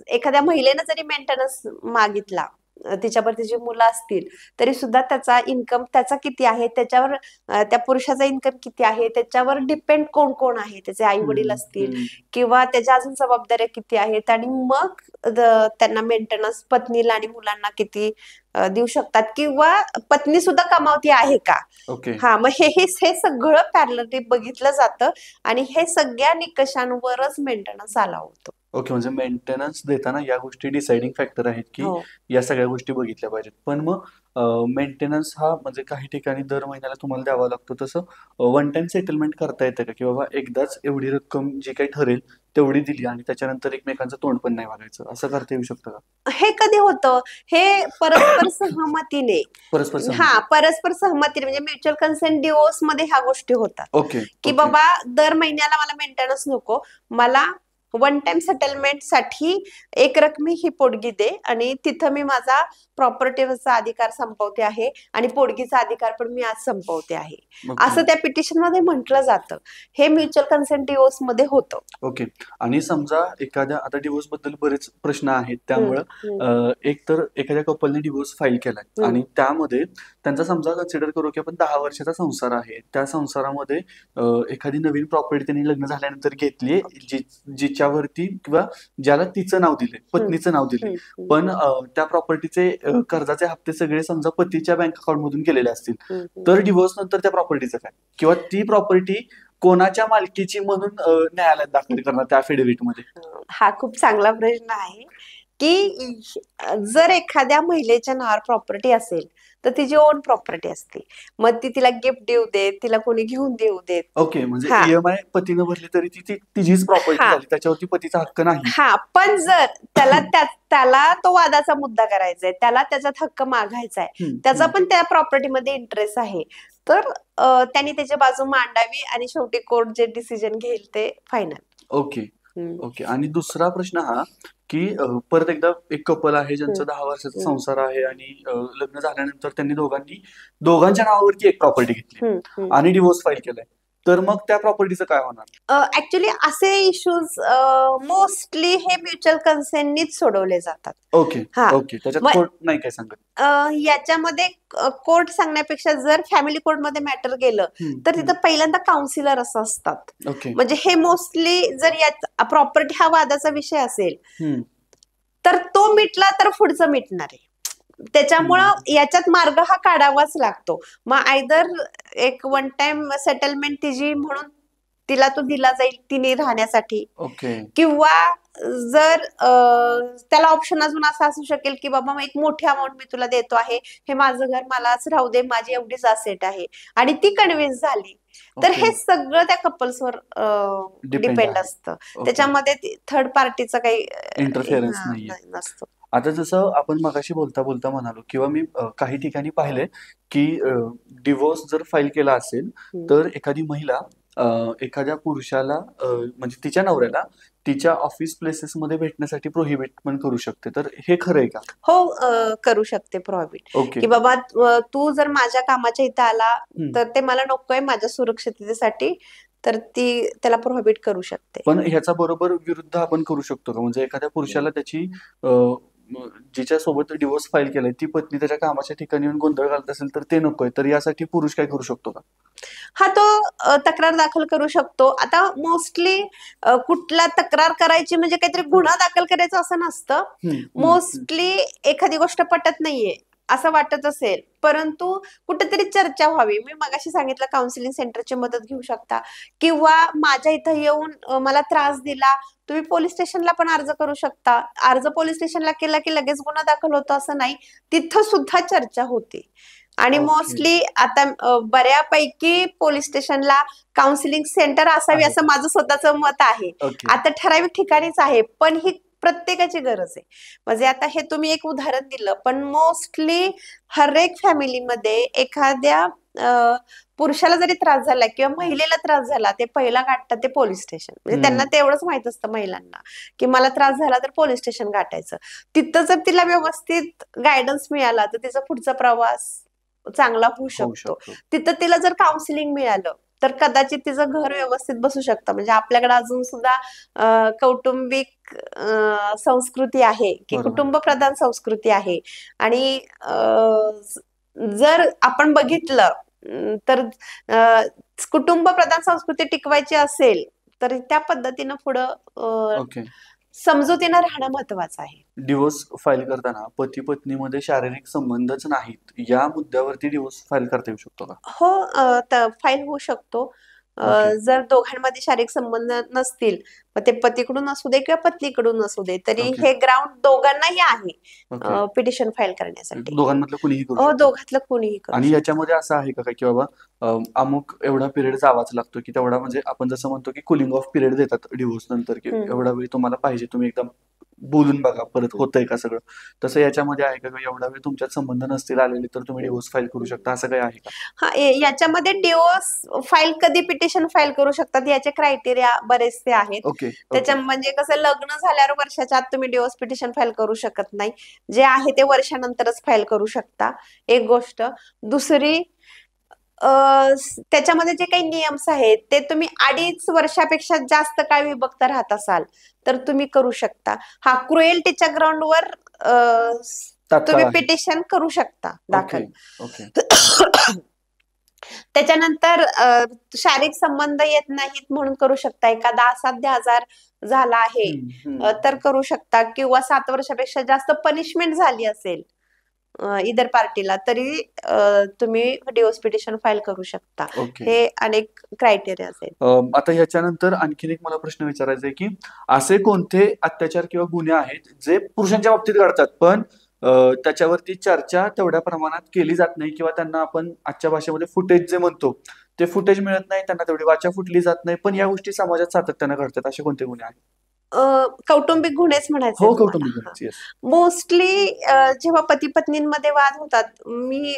एखाद्या महिलेनं जरी मेंटेनन्स मागितला, तिच्यावर तिची मुलं असतील, तरी सुद्धा त्याचा इन्कम त्याचा किती आहे, त्याच्यावर त्या पुरुषाचा इन्कम किती आहे त्याच्यावर डिपेंड कोण कोण आहे, त्याचे आई वडील असतील किंवा त्याच्या अजून जबाबदाऱ्या किती आहेत, आणि मग त्यांना मेंटेनन्स पत्नीला आणि मुलांना किती देऊ शकतात, किंवा पत्नी सुद्धा कमावती आहे का. हा, मग हे सगळं पॅरलली बघितलं जातं आणि हे सगळ्या निकषांवरच मेंटेनन्स आला होतो. ओके, म्हणजे मेंटेनन्स देताना या गोष्टी डिसाइडिंग फॅक्टर आहेत, की हो. या सगळ्या गोष्टी बघितल्या पाहिजेत. पण मग मेंटेनन्स हा म्हणजे काही ठिकाणी दर महिन्याला तुम्हाला द्यावा लागतो. तसं वन टाइम सेटलमेंट करता येतं का? की बाबा एकदाच एवढी रक्कम जी काही ठरेल तेवढी दिली आणि त्याच्यानंतर एकमेकांचं तोंड पण नाही बघायचं, असं करता येऊ शकतं का? हे कधी होतं? हे परस्पर सहमतीने. परस्पर हा, सहमती. परस्पर सहमतीने म्हणजे म्युच्युअल कन्सेंट डिवोर्स मध्ये ह्या गोष्टी होतात, ओके, की ओके. बाबा दर महिन्याला मला मेंटेनन्स नको, मला वन टाइम सेटलमेंट साठी एक रकमी ही पोटगी दे आणि तिथं मी माझा प्रॉपर्टीचा अधिकार संपवते आहे आणि पोटगीचा अधिकार पण मी आज संपवते आहे, ओके. असं त्या पिटिशन मध्ये म्हटलं जातं. हे म्युच्युअल कन्सेंट डिवोर्स मध्ये होतं. ओके. आणि समजा एखाद्या आता डिव्होर्स बद्दल बरेच प्रश्न आहेत, हम्म, त्यामुळं हम्म, एक तर एखाद्या कपलने डिव्होर्स फाईल केलाय हम्म, आणि त्यामध्ये त्यांचा समजा कन्सिडर करू की आपण 10 वर्षाचा संसार आहे. त्या संसारामध्ये एखादी नवीन प्रॉपर्टी त्यांनी लग्न झाल्यानंतर घेतली, जिच्यावरती किंवा ज्याला तिचं नाव दिलंय, हम्म, पत्नीचं नाव दिलंय. हम्म, पण त्या प्रॉपर्टीचे कर्जाचे हप्ते सगळे समजा पतीच्या बँक अकाउंट मधून गेलेले असतील, हम्म. तर डिव्होर्स नंतर त्या प्रॉपर्टीचं काय? किंवा ती प्रॉपर्टी कोणाच्या मालकीची म्हणून न्यायालयात दाखल करणार त्या मध्ये? हा खूप चांगला प्रश्न आहे, की जर एखाद्या महिलेच्या नावावर प्रॉपर्टी असेल तर तिची ओन प्रॉपर्टी असते. मग ती तिला गिफ्ट देऊ देत, तिला कोणी घेऊन देऊ देत. ओके, म्हणजे हा, ईएमआय पतीनं भरली तरी ती तिचीच प्रॉपर्टी हा, झाली, त्याच्यावरती पतीचा हक्क नाही. हा. पण जर त्याला तो वादाचा मुद्दा करायचा आहे, त्याला त्याच्यात हक्क मागायचा आहे, त्याचा पण त्या प्रॉपर्टीमध्ये इंटरेस्ट आहे, तर त्यांनी त्याची बाजू मांडावी आणि शेवटी कोर्ट जे डिसिजन घेईल ते फायनल. Okay, okay. आणि दुसरा प्रश्न हा, की परत एकदा एक कपल आहे ज्यांचा 10 वर्षाचा संसार आहे आणि लग्न झाल्यानंतर त्यांनी दोघांच्या नावावरती एक प्रॉपर्टी घेतली आणि डिव्होर्स फाईल केलाय. तर मग त्या प्रॉपर्टीचं काय होणार? ऍक्च्युली असे इश्यूज मोस्टली हे म्युच्युअल कन्सेंटनीच सोडवले जातात. ओके, हा, ओके. त्याच्यात मग कोर्ट नाही काय सांगत? याच्यामध्ये कोर्ट सांगण्यापेक्षा जर फॅमिली कोर्टमध्ये मॅटर गेलं तर तिथं पहिल्यांदा काउन्सिलर असं असतात. ओके. म्हणजे हे मोस्टली जर या प्रॉपर्टी हा वादाचा विषय असेल तर तो मिटला तर पुढचं मिटणार आहे. त्याच्यामुळं याच्यात मार्ग हा काढावाच लागतो. मग आयदर एक वन टाइम सेटलमेंट तिची म्हणून तिला तो दिला जाईल तिने राहण्यासाठी, ओके. किंवा जर त्याला ऑप्शन अजून असा असू शकेल की बाबा मग एक मोठी अमाऊंट मी तुला देतो आहे, हे माझं घर मलाच राहू दे, माझी एवढीच असेट आहे, आणि ती कन्व्हिन्स झाली तर हे सगळं त्या कपल्सवर डिपेंड असतं. त्याच्यामध्ये थर्ड पार्टीचा काही इंटरफेरन्स नाहीये. नसतो. आता जसं आपण मगाशी बोलता बोलता म्हणालो किंवा मी काही ठिकाणी पाहिलंय, की डिव्होर्स जर फाईल केला असेल तर एखादी महिला एखाद्या पुरुषाला म्हणजे तिच्या नवऱ्याला तिच्या ऑफिस प्लेसेस मध्ये भेटण्यासाठी प्रोहिबिट पण करू शकते. तर हे खरं आहे का? हो, करू शकते प्रोहिबिट, ओके. की बाबा तू जर माझ्या कामाच्या इथं आला तर ते मला नकोय माझ्या सुरक्षिततेसाठी, तर ती त्याला प्रोहिबिट करू शकते. पण ह्याचा बरोबर विरुद्ध आपण करू शकतो का? म्हणजे एखाद्या पुरुषाला त्याची जिच्या सोबत डिव्होर्स फाईल केलाय ती पत्नी त्याच्या कामाच्या ठिकाणी येऊन गोंधळ घालत असेल तर ते नकोय, तर यासाठी पुरुष काय करू शकतो का? हा, तो तक्रार दाखल करू शकतो. आता मोस्टली कुठला तक्रार करायची म्हणजे काहीतरी गुन्हा दाखल करायचा असं नसतं. मोस्टली एखादी गोष्ट पटत नाहीये असं वाटत असेल, परंतु कुठेतरी चर्चा व्हावी. मी मगाशी सांगितलं काउन्सिलिंग सेंटरची मदत घेऊ शकता, किंवा माझ्या इथं येऊन मला त्रास दिला, तुम्ही पोलीस स्टेशनला पण अर्ज करू शकता. अर्ज पोलीस स्टेशनला केला की लगेच गुन्हा दाखल होतो असं नाही, तिथं सुद्धा चर्चा होते. आणि मोस्टली आता बऱ्यापैकी पोलीस स्टेशनला काउन्सिलिंग सेंटर असावी असं माझं स्वतःचं मत आहे. आता ठराविक ठिकाणीच आहे, पण ही प्रत्येकाची गरज आहे. म्हणजे आता हे तुम्ही एक उदाहरण दिलं, पण मोस्टली हर एक फॅमिलीमध्ये एखाद्या पुरुषाला जरी त्रास झाला किंवा महिलेला त्रास झाला, ते पहिला गाठतात ते पोलीस स्टेशन. म्हणजे त्यांना तेवढंच माहित असतं महिलांना, की मला त्रास झाला तर पोलीस स्टेशन गाठायचं. तिथं जर तिला व्यवस्थित गायडन्स मिळाला तर तिचा पुढचा प्रवास चांगला होऊ शकतो. तिथं तिला जर काउन्सिलिंग मिळालं तर कदाचित तिचं घर व्यवस्थित बसू शकतं. म्हणजे आपल्याकडे अजून सुद्धा कौटुंबिक संस्कृती आहे, की कुटुंब प्रधान संस्कृती आहे, आणि जर आपण बघितलं तर कुटुंब प्रधान संस्कृती टिकवायची असेल तर त्या पद्धतीनं पुढं समजुतीनं राहणं महत्वाचं आहे. डिव्होर्स फाईल करताना पती पत्नीमध्ये शारीरिक संबंधच नाहीत या मुद्द्यावरती डिव्होर्स फाईल करता येऊ शकतो का? हो, फाईल होऊ शकतो. जर दोघांमध्ये शारीरिक संबंध नसतील, मग ते पतीकडून असू दे किंवा पत्नीकडून असू दे, तरी हे ग्राउंड दोघांनाही आहे पिटिशन फाईल करण्यासाठी. दोघांमधलं कुणीही करू हो, शकतं. दोघातलं कोणीही करू आणि शकतं. याच्यामध्ये असं आहे का की बाबा अमुक एवढा पिरियड जावाच लागतो, की तेवढा म्हणजे आपण जसं म्हणतो की कुलिंग ऑफ पिरियड देतात डिव्होर्स नंतर, की एवढा वेळ तुम्हाला पाहिजे, तुम्ही एकदम बोलून बघा परत होतंय का सगळं, तसं याच्यामध्ये आहे का एवढा वेळ तुमच्यात संबंध नसतील आलेले तर तुम्ही डिव्होर्स फाईल करू शकता, असं काही आहे का? हा, याच्यामध्ये डिवोर्स फाईल कधी पिटिशन फाईल करू शकतात याचे क्रायटेरिया बरेचसे आहेत. त्याच्या म्हणजे कसं, लग्न झाल्यावर वर्षाच्या आत तुम्ही डिवोर्स पिटिशन फाईल करू शकत नाही, जे आहे ते वर्षानंतरच फाईल करू शकता, एक गोष्ट. दुसरी, त्याच्यामध्ये जे काही नियम्स आहेत ते तुम्ही 2.5 वर्षापेक्षा जास्त काळ विभक्त राहत असाल तर तुम्ही करू शकता. हा, क्रुएल्टीच्या ग्राउंडवर तुम्ही पिटिशन करू शकता दाखल. त्याच्यानंतर शारीरिक संबंध येत नाहीत म्हणून करू शकता. एखादा असाध्य आजार झाला आहे तर करू शकता, किंवा 7 वर्षापेक्षा जास्त पनिशमेंट झाली असेल इदर पार्टीला, तरी तुम्ही डिवोर्स पिटिशन फाईल करू शकता. हे अनेक क्रायटेरिया आहेत. आता ह्याच्यानंतर आणखीन एक मला प्रश्न विचारायचा आहे की असे कोणते अत्याचार किंवा गुन्हे आहेत जे पुरुषांच्या बाबतीत घडतात पण त्याच्यावरती चर्चा तेवढ्या प्रमाणात केली जात नाही, किंवा त्यांना आपण आजच्या भाषेमध्ये फुटेज जे म्हणतो ते फुटेज मिळत नाही, त्यांना तेवढी वाचा फुटली जात नाही, पण या गोष्टी समाजात सातत्यानं घडतात. असे कोणते गुन्हे आहेत? कौटुंबिक गुन्हेच म्हणायचे. हो, कौटुंबिक गुन्हे. मोस्टली जेव्हा पती पत्नींमध्ये वाद होतात, मी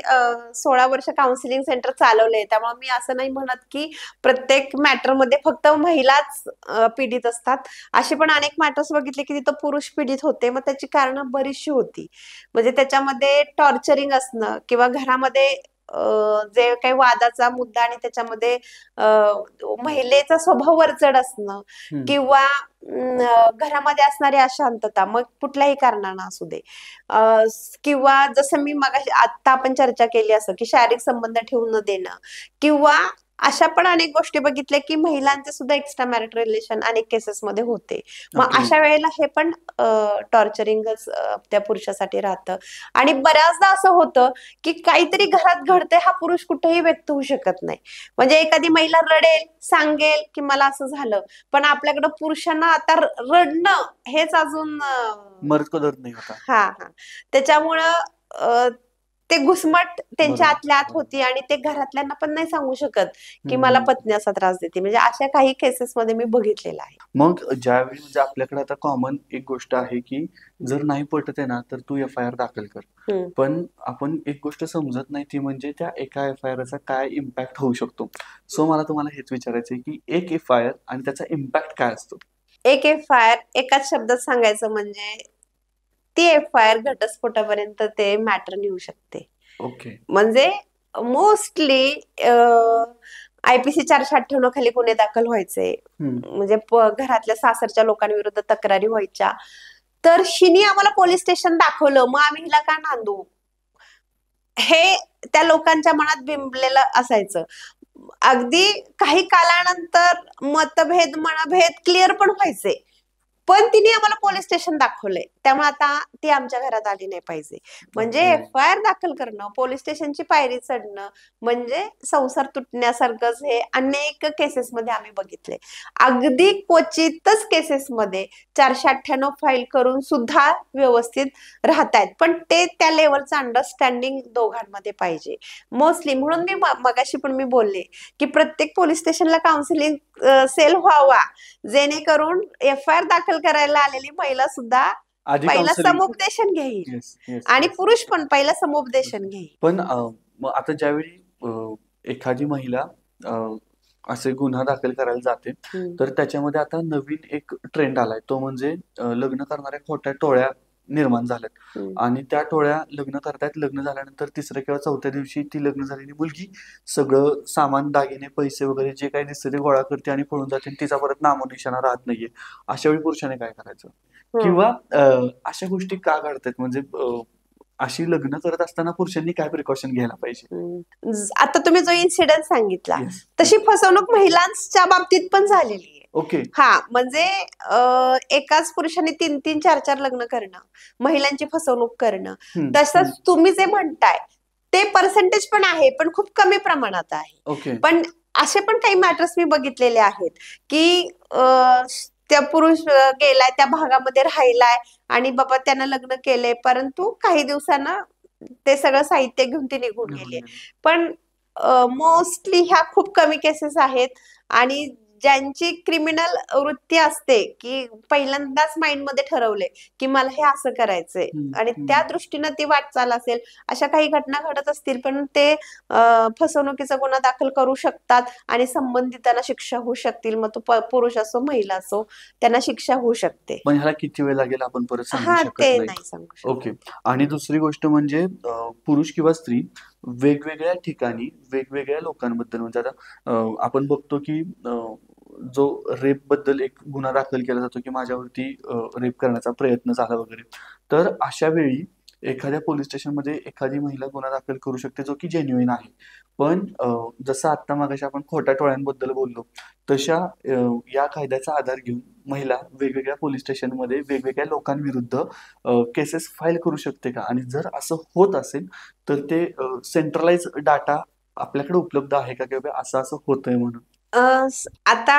16 वर्ष काउन्सिलिंग सेंटर चालवले, त्यामुळे मी असं नाही म्हणत की प्रत्येक मॅटरमध्ये फक्त महिलाच पीडित असतात. असे पण अनेक मॅटर्स बघितले की तिथं पुरुष पीडित होते. मग त्याची कारणं बरीचशी होती. म्हणजे त्याच्यामध्ये टॉर्चरिंग असणं, किंवा घरामध्ये जे काही वादाचा मुद्दा आणि त्याच्यामध्ये महिलेचा स्वभाव वरचढ असणं, किंवा घरामध्ये असणारी अशांतता, मग कुठल्याही कारणानं असू दे, किंवा जसं मी मगाशी आता आपण चर्चा केली असं की शारीरिक संबंध ठेवून न देणं, किंवा अशा पण अनेक गोष्टी बघितल्या की महिलांचे सुद्धा एक्स्ट्रा मॅरिटल रिलेशन अनेक केसेसमध्ये होते. मग अशा वेळेला हे पण टॉर्चरिंगच त्या पुरुषासाठी राहतं. आणि बऱ्याचदा असं होतं की काहीतरी घरात घडतंय, हा पुरुष कुठेही व्यक्त होऊ शकत नाही. म्हणजे एखादी महिला रडेल, सांगेल की मला असं झालं, पण आपल्याकडं पुरुषांना आता रडणं हेच अजून मर्द कदर नाही होता. हा, त्याच्यामुळं ते घुसमट त्यांच्या आतल्या आत होती, आणि ते घरातल्यांना पण नाही सांगू शकत की मला पत्नी असा त्रास देते. म्हणजे अशा काही केसेस मध्ये मी बघितलेलं आहे. मग ज्यावेळी म्हणजे आपल्याकडे आता कॉमन एक गोष्ट आहे की जर नाही पटत आहे ना तर तू FIR दाखल कर, पण आपण एक गोष्ट समजत नाही ती म्हणजे त्या एका FIRचा काय इम्पॅक्ट होऊ शकतो. सो मला तुम्हाला हेच विचारायचंय की एक FIR आणि त्याचा इम्पॅक्ट काय असतो? एक FIR एकाच शब्दात सांगायचं म्हणजे ती FIR घटस्फोटापर्यंत ते मॅटर नेऊ शकते. म्हणजे मोस्टली IPC 498 खाली गुन्हे दाखल व्हायचे, म्हणजे घरातल्या सासरच्या लोकांविरुद्ध तक्रारी व्हायच्या, तर हिनी आम्हाला पोलीस स्टेशन दाखवलं मग आम्ही हिला का नांदू, हे त्या लोकांच्या मनात बिंबलेलं असायचं. अगदी काही कालानंतर मतभेद मनभेद क्लिअर पण व्हायचे, पण तिने आम्हाला पोलीस स्टेशन दाखवलंय, त्यामुळे आता ती आमच्या घरात आली नाही पाहिजे. म्हणजे FIR दाखल करणं, पोलीस स्टेशनची पायरी चढणं म्हणजे संसार तुटण्यासारखंच हे अनेक केसेसमध्ये आम्ही बघितले. अगदी क्वचितच केसेसमध्ये 498 फाईल करून सुद्धा व्यवस्थित राहतायत, पण ते त्या लेवलचं अंडरस्टँडिंग दोघांमध्ये पाहिजे मोस्टली. म्हणून मी मगाशी पण मी बोलले की प्रत्येक पोलीस स्टेशनला काउन्सिलिंग सेल व्हावा, जेणेकरून FIR दाखल करायला आलेली महिला सुद्धा पहिला समुपदेशन घेईल आणि पुरुष पण पहिला समुपदेशन घेईल. पण आता ज्यावेळी एखादी महिला असे गुन्हा दाखल करायला जाते तर त्याच्यामध्ये आता नवीन एक ट्रेंड आलाय, तो म्हणजे लग्न करणाऱ्या खोट्या टोळ्या निर्माण झाल्यात, आणि त्या टोळ्या लग्न करतायत, लग्न झाल्यानंतर 3ऱ्या किंवा 4थ्या दिवशी ती लग्न झालेली मुलगी सगळं सामान, दागिने, पैसे वगैरे जे काही दिसते ते गोळा करते आणि पळून जाते, तिचा परत नामोनिशाणा राहत नाहीये. अशा वेळी पुरुषाने काय करायचं, किंवा अशा गोष्टी का घडतात, म्हणजे अशी लग्न करत असताना पुरुषांनी काय प्रिकॉशन घ्यायला पाहिजे? आता तुम्ही जो इन्सिडेंट सांगितला तशी फसवणूक महिलांच्या बाबतीत पण झालेली आहे. हा, म्हणजे एकाच पुरुषाने 3-3, 4-4 लग्न करणं, महिलांची फसवणूक करणं, तसंच तुम्ही जे म्हणताय ते पर्सेंटेज पण आहे, पण खूप कमी प्रमाणात आहे. पण असे पण काही मॅटर्स मी बघितलेले आहेत की त्या पुरुष गेलाय त्या भागामध्ये राहिलाय आणि बाबा त्यानं लग्न केलंय, परंतु काही दिवसानं ते सगळं साहित्य घेऊन ती निघून गेली. पण मोस्टली ह्या खूप कमी केसेस आहेत आणि ज्यांची क्रिमिनल वृत्ती असते की पहिल्यांदाच माइंड मध्ये ठरवले की मला हे असं करायचंय आणि त्या दृष्टीनं ती वाटचाल असेल, अशा काही घटना घडत असतील, पण ते फसवणुकीचा गुन्हा दाखल करू शकतात आणि संबंधितांना शिक्षा होऊ शकतील. मग तो पुरुष असो महिला असो, त्यांना शिक्षा होऊ शकते. पण ह्याला किती वेळ लागेल आपण परत सांगू शकत ते नाही. नाही सांगू शकत. ओके. आणि दुसरी गोष्ट म्हणजे पुरुष किंवा स्त्री वेगवेगळ्या ठिकाणी वेगवेगळ्या लोकांबद्दल, म्हणजे आता आपण बघतो की जो रेप बद्दल एक गुन्हा दाखल केला जातो की माझ्यावरती रेप करण्याचा प्रयत्न झाला वगैरे, तर अशा वेळी एखाद्या पोलीस स्टेशनमध्ये एखादी महिला गुन्हा दाखल करू शकते जो की जेन्युइन आहे. पण जसं आता मागाशी आपण खोट्या टोळ्यांबद्दल बोललो, तशा या कायद्याचा आधार घेऊन महिला वेगवेगळ्या पोलीस स्टेशनमध्ये वेगवेगळ्या लोकांविरुद्ध केसेस फाईल करू शकते का? आणि जर असं होत असेल तर ते सेंट्रलाइज डाटा आपल्याकडे उपलब्ध आहे का, किंवा असं असं होतंय म्हणून? आता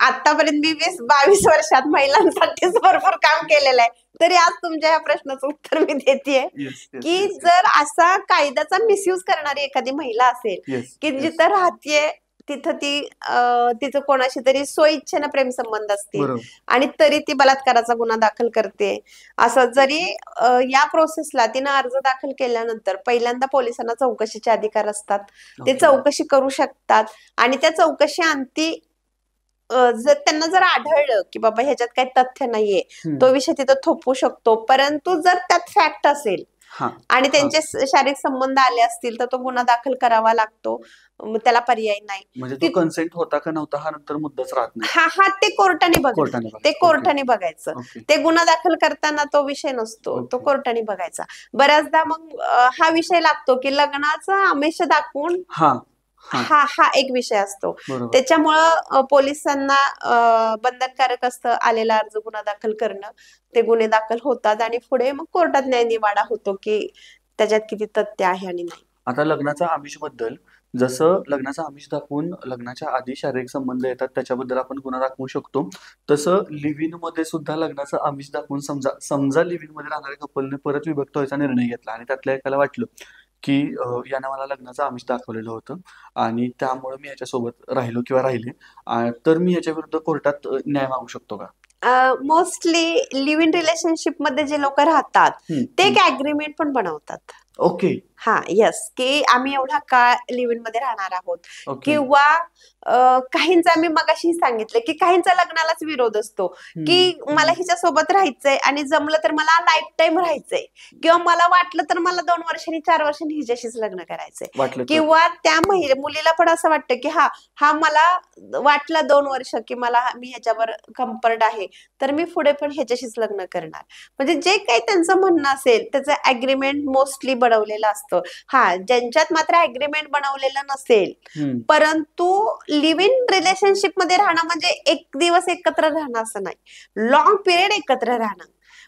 आतापर्यंत मी 20-22 वर्षात महिलांसाठीच भरपूर काम केलेलं आहे, तरी आज तुमच्या या प्रश्नाचं उत्तर मी देतेय की जर असा कायद्याचा मिसयूज करणारी एखादी महिला असेल की जिथं राहतेय तिथं तिचं कोणाशी तरी स्वइच्छेनं प्रेमसंबंध असतील आणि तरी ती बलात्काराचा गुन्हा दाखल करते, असं जरी या प्रोसेसला तिनं अर्ज दाखल केल्यानंतर पहिल्यांदा पोलिसांना चौकशीचे अधिकार असतात, ते चौकशी करू शकतात आणि त्या चौकशी अंती जर त्यांना जर आढळलं की बाबा ह्याच्यात काही तथ्य नाहीये, तो विषय तिथं थोपवू शकतो. परंतु जर त्यात फॅक्ट असेल आणि त्यांचे शारीरिक संबंध आले असतील तर तो गुन्हा दाखल करावा लागतो, त्याला पर्याय नाही. म्हणजे तो कन्सेंट होता का नव्हता हा नंतर मुद्दाच राहत नाही. हा ते कोर्टाने बघायचं. ते गुन्हा दाखल करताना तो विषय नसतो, तो कोर्टाने बघायचा. बऱ्याचदा मग हा विषय लागतो की लग्नाचं आमिष दाखवून हा एक विषय असतो. त्याच्यामुळं पोलिसांना बंधनकारक असतं आलेला अर्ज गुन्हा दाखल करणं. ते गुन्हे दाखल होतात आणि पुढे मग कोर्टात न्यायनिवाडा होतो की त्याच्यात किती तथ्य आहे आणि नाही. आता लग्नाचा आमिष बद्दल, जसं लग्नाचा आमिष दाखवून लग्नाच्या आधी शारीरिक संबंध येतात त्याच्याबद्दल आपण गुन्हा दाखवू शकतो, तसं लिव्ह इन मध्ये सुद्धा लग्नाचं आमिष दाखवून समजा लिव्ह इन मध्ये राहणाऱ्या कपलने परत विभक्त व्हायचा निर्णय घेतला आणि त्यातल्या एकाला वाटलं की यानं मला लग्नाचं आमिष दाखवलेलं होतं आणि त्यामुळे मी याच्यासोबत राहिलो किंवा राहिले, तर मी याच्या विरुद्ध कोर्टात न्याय मागू शकतो का? मोस्टली लिव्ह इन रिलेशनशिप मध्ये जे लोक राहतात ते एक अग्रीमेंट पण बनवतात. ओके. हा यस, की आम्ही एवढा काळ लिव्ह इन मध्ये राहणार आहोत. किंवा काहींचा मी मगाशी सांगितलं की काहींचा लग्नालाच विरोध असतो की मला हिच्यासोबत राहायचंय आणि जमलं तर मला लाईफ टाईम राहायचंय, किंवा मला वाटलं तर मला 2 वर्षांनी 4 वर्षांनी हिच्याशीच लग्न करायचंय. किंवा त्या मुलीला पण असं वाटतं की हा मला वाटलं 2 वर्ष की मी ह्याच्यावर कम्फर्ट आहे तर मी पुढे पण ह्याच्याशीच लग्न करणार. म्हणजे जे काही त्यांचं म्हणणं असेल त्याचं अग्रीमेंट मोस्टली बनवलेलं असतं. ज्यांच्यात मात्र अग्रीमेंट बनवलेलं नसेल, परंतु लिव्ह इन रिलेशनशिप मध्ये राहणं म्हणजे एक दिवस एकत्र राहणं असं नाही, लॉंग पिरियड एकत्र राहणं.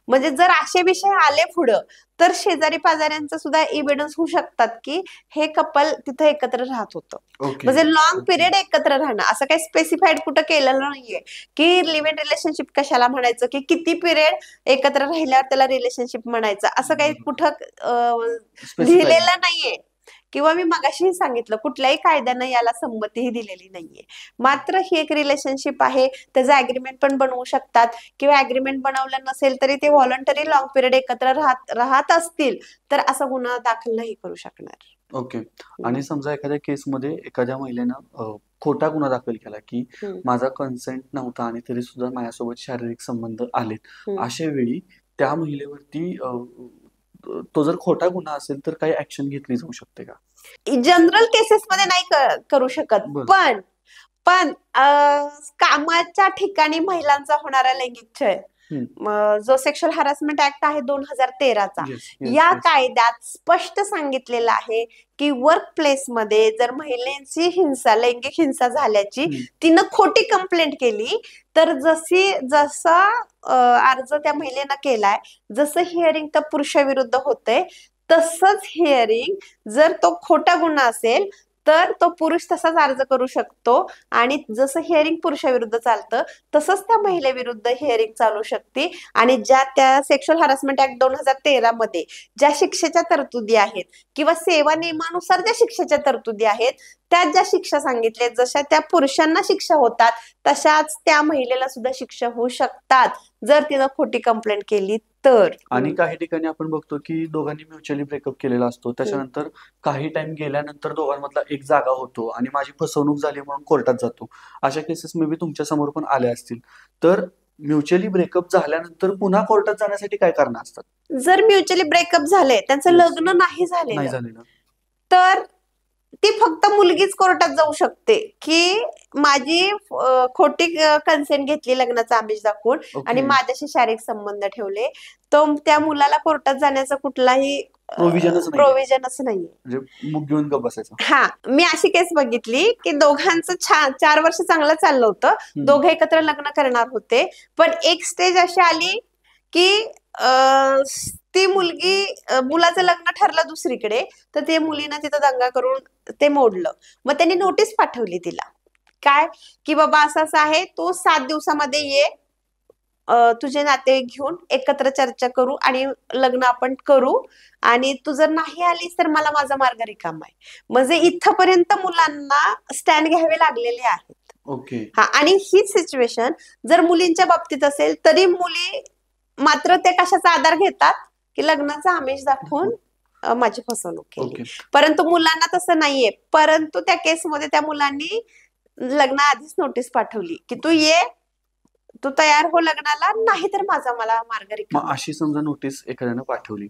म्हणजे जर असे विषय आले पुढं तर शेजारी पाजाऱ्यांचा सुद्धा एव्हिडन्स होऊ शकतात की हे कपल तिथं एकत्र राहत होतं. म्हणजे लॉंग पिरियड एकत्र राहणं असं काही स्पेसिफाईड कुठं केलेलं नाहीये की लिव्ह इन रिलेशनशिप कशाला म्हणायचं, की किती पिरियड एकत्र राहिल्यावर त्याला रिलेशनशिप म्हणायचं, असं काही कुठं लिहिलेलं नाहीये. किंवा मी मगाशीही सांगितलं कुठल्याही कायद्यानं याला संमतीही दिलेली नाहीये. मात्र ही एक रिलेशनशिप आहे, त्याचं अग्रीमेंट पण बनवू शकतात, किंवा अग्रीमेंट बनवलं नसेल तरी ते व्हॉलंटरी लॉंग पिरियड एकत्र राहत असतील तर असा गुन्हा दाखल नाही करू शकणार. ओके. आणि समजा एखाद्या केसमध्ये एखाद्या महिलेनं खोटा गुन्हा दाखल केला की माझा कन्सेंट नव्हता आणि तरी सुद्धा माझ्यासोबत शारीरिक संबंध आलेत, अशा वेळी त्या महिलेवरती तो जर खोटा गुन्हा असेल तर काही ऍक्शन घेतली जाऊ शकते का? जनरल केसेस मध्ये नाही करू शकत, पण कामाच्या ठिकाणी महिलांचा होणारा लैंगिक छळ, जो सेक्शुअल हॅरासमेंट ऍक्ट आहे 2013चा, या कायद्यात स्पष्ट सांगितलेलं आहे की वर्क प्लेस मध्ये जर महिलेची लैंगिक हिंसा झाल्याची तिनं खोटी कंप्लेंट केली तर जसा अर्ज त्या महिलेनं केलाय, जसं हिअरिंग त्या पुरुषाविरुद्ध होतंय तसंच हिअरिंग जर तो खोटा गुन्हा असेल तर तो पुरुष तसाच अर्ज करू शकतो आणि जसं हिअरिंग पुरुषाविरुद्ध चालतं तसंच त्या महिलेविरुद्ध हिअरिंग चालू शकते. आणि ज्या त्या सेक्शुअल हॅरासमेंट ऍक्ट 2013 मध्ये ज्या शिक्षेच्या तरतुदी आहेत किंवा सेवा नियमानुसार ज्या शिक्षेच्या तरतुदी आहेत, त्यात ज्या शिक्षा सांगितल्या, जशा त्या पुरुषांना शिक्षा होतात तशाच त्या महिलेला सुद्धा शिक्षा होऊ शकतात जर तिनं खोटी कंप्लेंट केली तर. आणि काही ठिकाणी आपण बघतो की दोघांनी म्युच्युअली ब्रेकअप केलेला असतो, त्याच्यानंतर काही टाइम गेल्यानंतर दोघांमधला एक जागा होतो आणि माझी फसवणूक झाली म्हणून कोर्टात जातो. अशा केसेस मे बी तुमच्या समोर पण आल्या असतील. तर म्युच्युअली ब्रेकअप झाल्यानंतर पुन्हा कोर्टात जाण्यासाठी काय कारण असतात? जर म्युच्युअली ब्रेकअप झाले, त्यांचं लग्न नाही झालेलं, तर ती फक्त मुलगीच कोर्टात जाऊ शकते की माझी खोटी कन्सेंट घेतली लग्नाचा आमिष दाखवून आणि माझ्याशी शारीरिक संबंध ठेवले, तो त्या मुलाला कोर्टात जाण्याचा कुठलाही प्रोव्हिजनच नाहीये. मुग घेऊन गप्प बसायचं. हा, मी अशी केस बघितली की दोघांचं 4 वर्ष चांगलं चाललं होतं, दोघे एकत्र लग्न करणार होते, पण एक स्टेज अशी आली की ती मुलाचं लग्न ठरलं दुसरीकडे, तर ते मुलीनं तिथं दंगा करून ते मोडलं. मग त्यांनी नोटीस पाठवली तिला, काय की बाबा असं असं आहे, तू 7 दिवसामध्ये ये, तुझे नातेवाईक घेऊन एकत्र चर्चा करू आणि लग्न आपण करू, आणि तू जर नाही आलीस तर मला माझा मार्ग रिकामा आहे. म्हणजे इथपर्यंत मुलांना स्टँड घ्यावे लागलेले आहेत. ओके. हा, आणि हीच सिच्युएशन जर मुलींच्या बाबतीत असेल तरी मुली मात्र ते कशाचा आधार घेतात की लग्नाचा आमिष दाखवून माझी फसवणूक केली. परंतु मुलांना तसं नाहीये. परंतु त्या केसमध्ये त्या मुलांनी लग्नाआधीच नोटीस पाठवली की तू ये, तू तयार हो लग्नाला, नाही तर मला मार्ग रिकामा. अशी समजा नोटीस एखाद्यानं पाठवली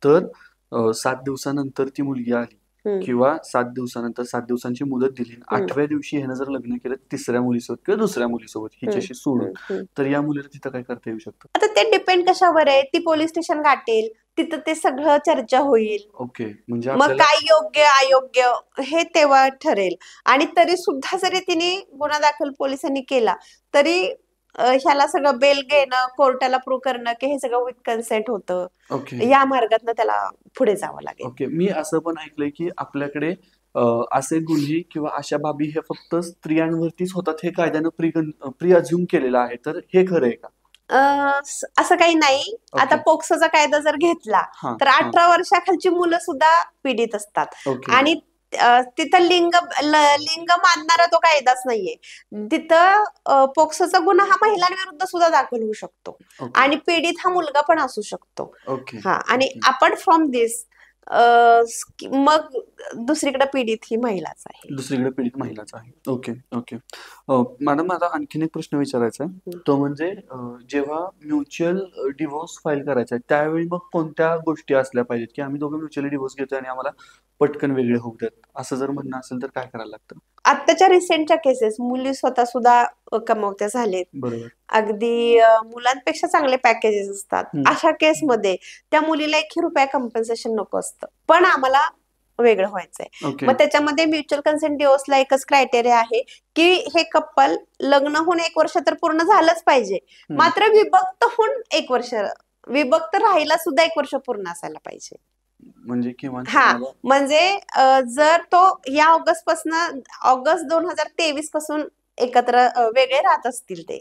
तर 7 दिवसानंतर ती मुलगी आली किंवा 7 दिवसानंतर 7 दिवसांची मुदत दिली, 8व्या दिवशी ह्यानं जर लग्न केलं तिसऱ्या मुलीसोबत किंवा दुसऱ्या मुलीसोबत हिच्याशी सोडून, तर या मुलीला तिथं काय करता येऊ शकतं? आता ते डिपेंड कशावर आहे, ती पोलीस स्टेशन गाठेल, तिथं ते सगळं चर्चा होईल. ओके. म्हणजे मग काय योग्य अयोग्य हे तेव्हा ठरेल. आणि तरी सुद्धा जरी तिने गुन्हा दाखल पोलिसांनी केला तरी ह्याला सगळं बेल घेणं, कोर्टाला प्रूव्ह करणं की हे सगळं विथ कन्सेंट होतं, या मार्गातनं त्याला पुढे जावं लागेल. ओके. मी असं पण ऐकलंय की आपल्याकडे असे गुन्हे किंवा अशा बाबी हे फक्त स्त्रियांवरतीच होतात, हे कायद्यानं प्री अझ्युम केलेलं आहे, तर हे खरं आहे का? असं काही नाही. आता पोक्सोचा कायदा जर घेतला तर 18 वर्षाखालची मुलं सुद्धा पीडित असतात. आणि तिथं लिंग मानणारा तो कायदाच नाहीये. तिथं पोक्सोचा गुन्हा हा महिलांविरुद्ध सुद्धा दाखल होऊ शकतो आणि पीडित हा मुलगा पण असू शकतो. हा, आणि अपार्ट फ्रॉम दिस मग दुसरीकडे पीडित ही महिलाच आहे. ओके. मॅडम, मला आणखीन एक प्रश्न विचारायचा आहे, तो म्हणजे जेव्हा म्युच्युअल डिव्होर्स फाईल करायचा आहे त्यावेळी मग कोणत्या गोष्टी असल्या पाहिजेत की आम्ही दोघं म्युच्युअली डिव्होर्स घेतोय आणि आम्हाला पटकन वेगळे होऊ देत, असं जर म्हणणं असेल तर काय करायला लागतं? आत्ताच्या रिसेंटच्या केसेस, मुली स्वतः सुद्धा कमवत्या झालेत, बरोबर, अगदी मुलांपेक्षा चांगले पॅकेजेस असतात. अशा केसमध्ये त्या मुलीला 1 रुपया कम्पेन्सेशन नको असतं, पण आम्हाला वेगळं व्हायचंय. मग त्याच्यामध्ये म्युच्युअल कन्सेंट डिव्होर्सला एकच क्रायटेरिया आहे की हे कपल लग्न होऊन 1 वर्ष तर पूर्ण झालंच पाहिजे, मात्र विभक्त होऊन 1 वर्ष, विभक्त राहायला सुद्धा 1 वर्ष पूर्ण असायला पाहिजे. म्हणजे किमान म्हणजे जर तो या ऑगस्ट 2023 पासून एकत्र वेगळे राहत असतील ते,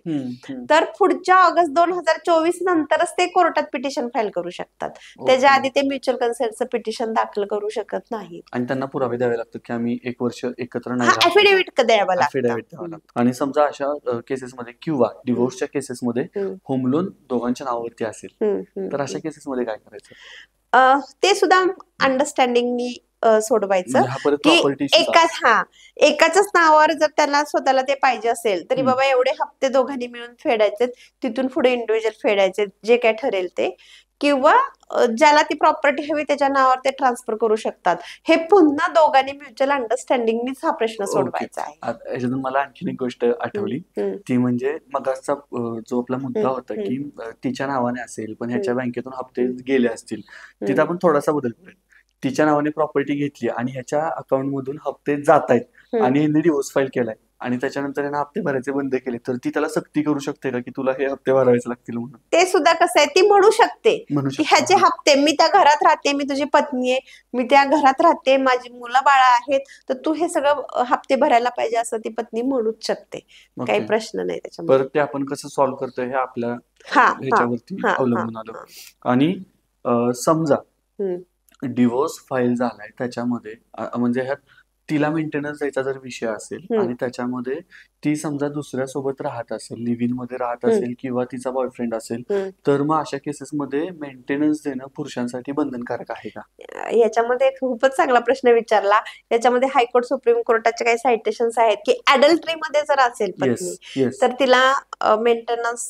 तर पुढच्या ऑगस्ट 2024 नंतरच ते कोर्टात पिटिशन फाईल करू शकतात. त्याच्या आधी ते म्युच्युअल कन्सेंटचं पिटिशन दाखल करू शकत नाही. आणि त्यांना पुरावे द्यावे लागतात की आम्ही 1 वर्ष एकत्र नाही, ऍफिडेव्हिट द्यावं लागतं. आणि समजा अशा केसेसमध्ये किंवा डिव्होर्सच्या केसेसमध्ये होम लोन दोघांच्या नावावरती असेल, तर अशा केसेसमध्ये काय करायचं? ते सुद्धा अंडरस्टँडिंगनी सोडवायचं की एकाच्याच नावावर जर त्यांना स्वतःला ते पाहिजे असेल तरी बाबा एवढे हप्ते दोघांनी मिळून फेडायचे, तिथून पुढे इंडिव्हिज्युअल फेडायचे, जे काय ठरेल ते, किंवा ज्याला ती प्रॉपर्टी हवी त्याच्या नावावर ते ट्रान्सफर करू शकतात. हे पुन्हा दोघांनी म्युच्युअल अंडरस्टँडिंगनीच हा प्रश्न सोडवायचा आहे. याच्यातून मला आणखीन एक गोष्ट आठवली, ती म्हणजे मगाचा जो आपला मुद्दा होता की तिच्या नावाने असेल पण ह्याच्या बँकेतून हप्ते गेले असतील, तिथं आपण थोडासा बदल करूया. तिच्या नावाने प्रॉपर्टी घेतली आणि ह्याच्या अकाउंट मधून हप्ते जात आहेत आणि ह्यांनी डिव्होर्स फाईल केलाय, आणि त्याच्यानंतर यांना हप्ते भरायचे बंद केले, तर ती त्याला सक्ती करू शकते का की तुला हे हप्ते भरावेच लागतील म्हणून? ते सुद्धा कसं आहे, ती म्हणू शकते म्हणू की शकते. ह्याचे हप्ते, मी त्या घरात राहते, मी तुझी पत्नी आहे, मी त्या घरात राहते, माझी मुलं बाळा आहेत, तर तू हे सगळं हप्ते भरायला पाहिजे असं ती पत्नी म्हणूच शकते. काही ओके. प्रश्न नाही त्याच्यामध्ये. परत ते आपण कसं सॉल्व्ह करतोय हे आपल्या हा हा ह्याच्यावरती हा हा अवलंबून आलं. हा. आणि समजा हम्म, डिवोर्स फाईल झालाय त्याच्यामध्ये म्हणजे ह्यात तिला मेंटेनन्स द्यायचा जर विषय असेल हम्म, आणि त्याच्यामध्ये ती समजा दुसऱ्यासोबत राहत असेल, लिव्ह इन मध्ये राहत हम्म, असेल किंवा तिचा बॉयफ्रेंड असेल, हम्म. तर मग अशा केसेसमध्ये मेंटेनन्स देणं पुरुषांसाठी बंधनकारक आहे का? याच्यामध्ये खूपच चांगला प्रश्न विचारला. याच्यामध्ये हायकोर्ट, सुप्रीम कोर्टाचे काही सायटेशन्स आहेत की अडल्टरी मध्ये जर असेल येस पत्नी, येस तर तिला मेंटेनन्स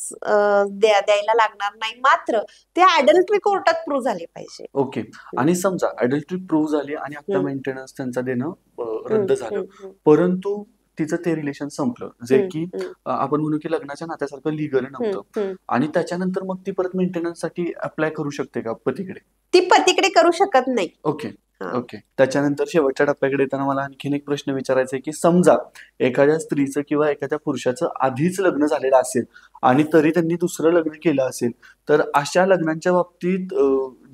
द्यायला लागणार नाही, मात्र ते अडल्टरी कोर्टात प्रूव्ह झाले पाहिजे. ओके. आणि समजा अडल्टरी प्रूव्ह झाली आणि आता हम्म, मेंटेनन्स त्यांचा देणं हम्म, रद्द झालं, हम्म, हम्म, परंतु तिचं ते रिलेशन संपलं, जे हम्म, की हम्म, आपण म्हणू की लग्नाच्या नात्यासारखं लिगल हम्म, नव्हतं, हम्म. आणि त्याच्यानंतर मग ती परत मेंटेनन्स साठी अप्लाय करू शकते का पतीकडे? ती पतीकडे करू शकत नाही. ओके हा. ओके. त्याच्यानंतर शेवटच्या टप्प्याकडे येताना मला आणखीन एक प्रश्न विचारायचा आहे की समजा एखाद्या स्त्रीचं किंवा एखाद्या पुरुषाचं आधीच लग्न झालेलं असेल आणि तरी त्यांनी दुसरं लग्न केलं असेल, तर अशा लग्नांच्या बाबतीत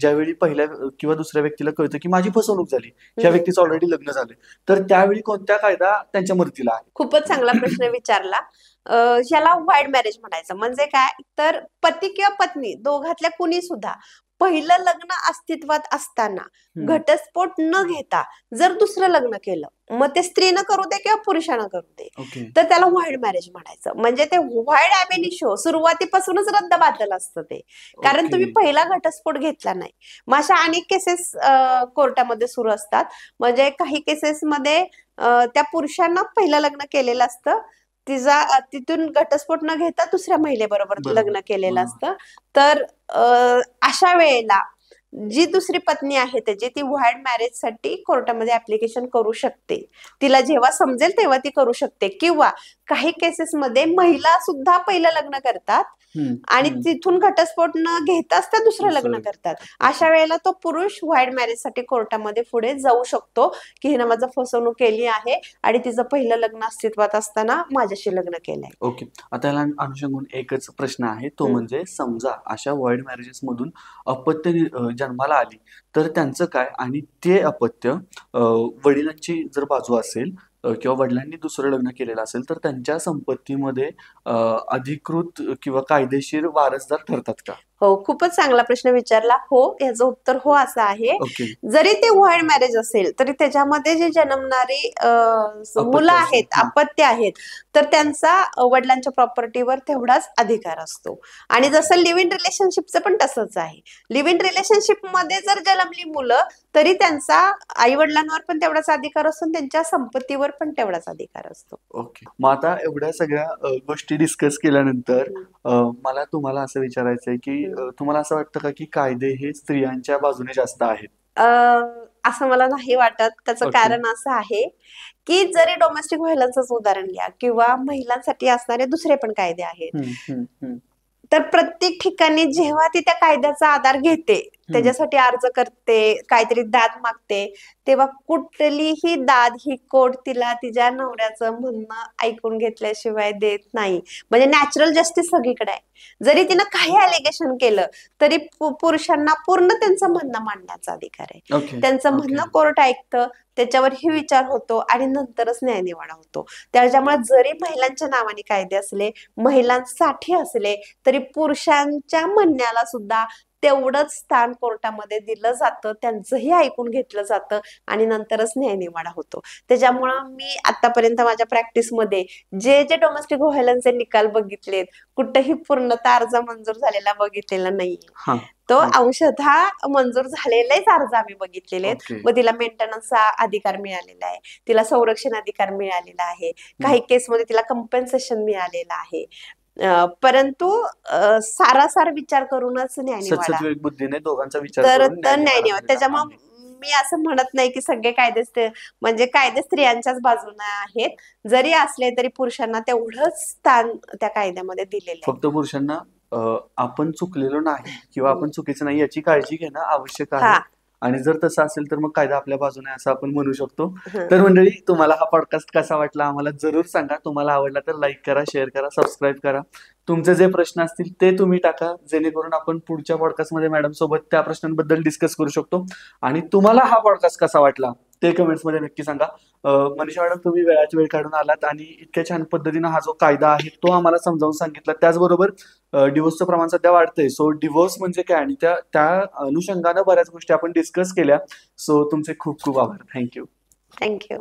ज्यावेळी पहिल्या किंवा दुसऱ्या व्यक्तीला कळतं की माझी फसवणूक झाली, ह्या हम्म. व्यक्तीचं ऑलरेडी लग्न झालंय, तर त्यावेळी कोणत्या कायदा त्यांच्या मदतीला आहे? खूपच चांगला प्रश्न विचारला. ह्याला वाईड मॅरेज म्हणायचं. म्हणजे काय, तर पती किंवा पत्नी दोघातल्या कुणी सुद्धा पहिलं लग्न अस्तित्वात असताना हम्म, घटस्फोट न घेता जर दुसरं लग्न केलं, मग ते स्त्रीनं करू दे किंवा पुरुषानं करू दे, ओके तर त्याला वाईड मॅरेज म्हणायचं. म्हणजे ते वाईड ॲबेनिशो सुरुवातीपासूनच रद्द बातल असतं ते, कारण ओके तुम्ही पहिला घटस्फोट घेतला नाही. मग अशा अनेक केसेस कोर्टामध्ये सुरू असतात. म्हणजे काही केसेसमध्ये त्या पुरुषांना पहिलं लग्न केलेलं असतं, तिथून घटस्फोट न घेता दुसऱ्या महिलेबरोबर बरोबर. लग्न केलेलं हा. असतं. तर अशा वेळेला जी दुसरी पत्नी आहे त्याची, ती वाईड मॅरेज साठी कोर्टामध्ये ऍप्लिकेशन करू शकते. तिला जेव्हा समजेल तेव्हा ती करू शकते. किंवा काही केसेसमध्ये महिला सुद्धा पहिलं लग्न करतात आणि तिथून घटस्फोट न घेताच त्या दुसरं लग्न करतात. अशा वेळेला तो पुरुष वाईड मॅरेज साठी कोर्टामध्ये पुढे जाऊ शकतो की हिनं माझं फसवणूक केली आहे आणि तिचं पहिलं लग्न अस्तित्वात असताना माझ्याशी लग्न केलंय. ओके. आता याला अनुषंगून एकच प्रश्न आहे, तो म्हणजे समजा अशा वाईड मॅरेजेस मधून अपत्य जन्माला आली, तर त्यांचं काय? आणि ते अपत्य वडिलांची जर बाजू असेल किंवा वडिलांनी दुसरं लग्न केलेलं असेल, तर त्यांच्या संपत्तीमध्ये अधिकृत किंवा कायदेशीर वारसदार ठरतात का? हो, खूपच चांगला प्रश्न विचारला. हो, याचं उत्तर हो असं आहे. ओके. जरी ते वाईड मॅरेज असेल तरी त्याच्यामध्ये जे जन्मणारी मुलं असेल. आहेत, हा. अपत्य आहेत, तर त्यांचा वडिलांच्या प्रॉपर्टीवर तेवढाच अधिकार असतो. आणि जसं लिव्ह इन रिलेशनशिपचं पण तसंच आहे. लिव्ह इन रिलेशनशिप मध्ये जर जन्मली मुलं तरी त्यांचा आई वडिलांवर पण तेवढाच अधिकार असतो आणि त्यांच्या संपत्तीवर पण तेवढाच अधिकार असतो. ओके. मग आता एवढ्या सगळ्या गोष्टी डिस्कस केल्यानंतर मला तुम्हाला असं विचारायचंय की तुम्हाला असं वाटतं का की कायदे हे स्त्रियांच्या बाजूने जास्त आहेत? असं मला नाही वाटत. त्याचं ओके. कारण असं आहे की जरी डोमेस्टिक व्हायलन्सच उदाहरण घ्या किंवा महिलांसाठी असणारे दुसरे पण कायदे आहेत, तर प्रत्येक ठिकाणी जेव्हा ती त्या कायद्याचा आधार घेते, त्याच्यासाठी अर्ज करते, काहीतरी दाद मागते, तेव्हा कुठलीही दाद ही कोर्ट तिला तिच्या नवऱ्याचं म्हणणं ऐकून घेतल्याशिवाय देत नाही. म्हणजे नॅचरल जस्टिस सगळीकडे आहे. जरी तिनं काही अलिगेशन केलं तरी पुरुषांना पूर्ण त्यांचं म्हणणं मांडण्याचा अधिकार आहे. ओके त्यांचं म्हणणं कोर्ट ऐकतं, त्याच्यावरही विचार होतो आणि नंतरच न्यायनिवाडा होतो. त्याच्यामुळे जरी महिलांच्या नावाने कायदे असले, महिलांसाठी असले, तरी पुरुषांच्या म्हणण्याला सुद्धा तेवढंच स्थान कोर्टामध्ये दिलं जातं, त्यांचंही ऐकून घेतलं जातं आणि नंतरच न्यायनिवाडा होतो. त्याच्यामुळं मी आतापर्यंत माझ्या प्रॅक्टिसमध्ये जे जे डोमेस्टिक व्हायलन्सचे निकाल बघितलेत, कुठेही पूर्णतः अर्ज मंजूर झालेला बघितलेला नाहीये. तो अंशतः मंजूर झालेलेच अर्ज आम्ही बघितलेले आहेत. मग तिला मेंटेनन्सचा अधिकार मिळालेला आहे, तिला संरक्षण अधिकार मिळालेला आहे, काही केसमध्ये तिला कंपेन्सेशन मिळालेलं आहे. परंतु सारासार विचार करूनच न्यायनिवाडा, बुद्धीने दोघांचा विचार तर करून न्यायनिवाडा. त्याच्यामुळे मी असं म्हणत नाही की सगळे कायदे म्हणजे कायदे स्त्रियांच्याच बाजूने आहेत. जरी असले तरी पुरुषांना तेवढंच स्थान त्या कायद्यामध्ये दिलेलं आहे. फक्त पुरुषांना आपण चुकलेलो नाही किंवा आपण चुकीचं नाही याची काळजी घेणं आवश्यक आहे. आणि जर तसं असेल तर मग कायदा आपल्या बाजूने असं आपण म्हणू शकतो. तर मंडळी, तुम्हाला हा पॉडकास्ट कसा वाटला आम्हाला जरूर सांगा. तुम्हाला आवडला तर लाईक करा, शेअर करा, सबस्क्राईब करा. तुमचे जे प्रश्न असतील ते तुम्ही टाका, जेणेकरून आपण पुढच्या पॉडकास्टमध्ये मॅडम सोबत त्या प्रश्नांबद्दल डिस्कस करू शकतो. आणि तुम्हाला हा पॉडकास्ट कसा वाटला ते कमेंट्समध्ये नक्की सांगा. मनीषा मॅडम, तुम्ही वेळाची वेळ काढून आलात आणि इतक्या छान पद्धतीनं हा जो कायदा आहे तो आम्हाला समजावून सांगितला. त्याचबरोबर डिव्होर्सचं प्रमाण सध्या वाढतंय, सो डिव्होर्स म्हणजे काय आणि त्या अनुषंगानं बऱ्याच गोष्टी आपण डिस्कस केल्या. सो तुमचे खूप खूप आभार. थँक्यू. थँक्यू.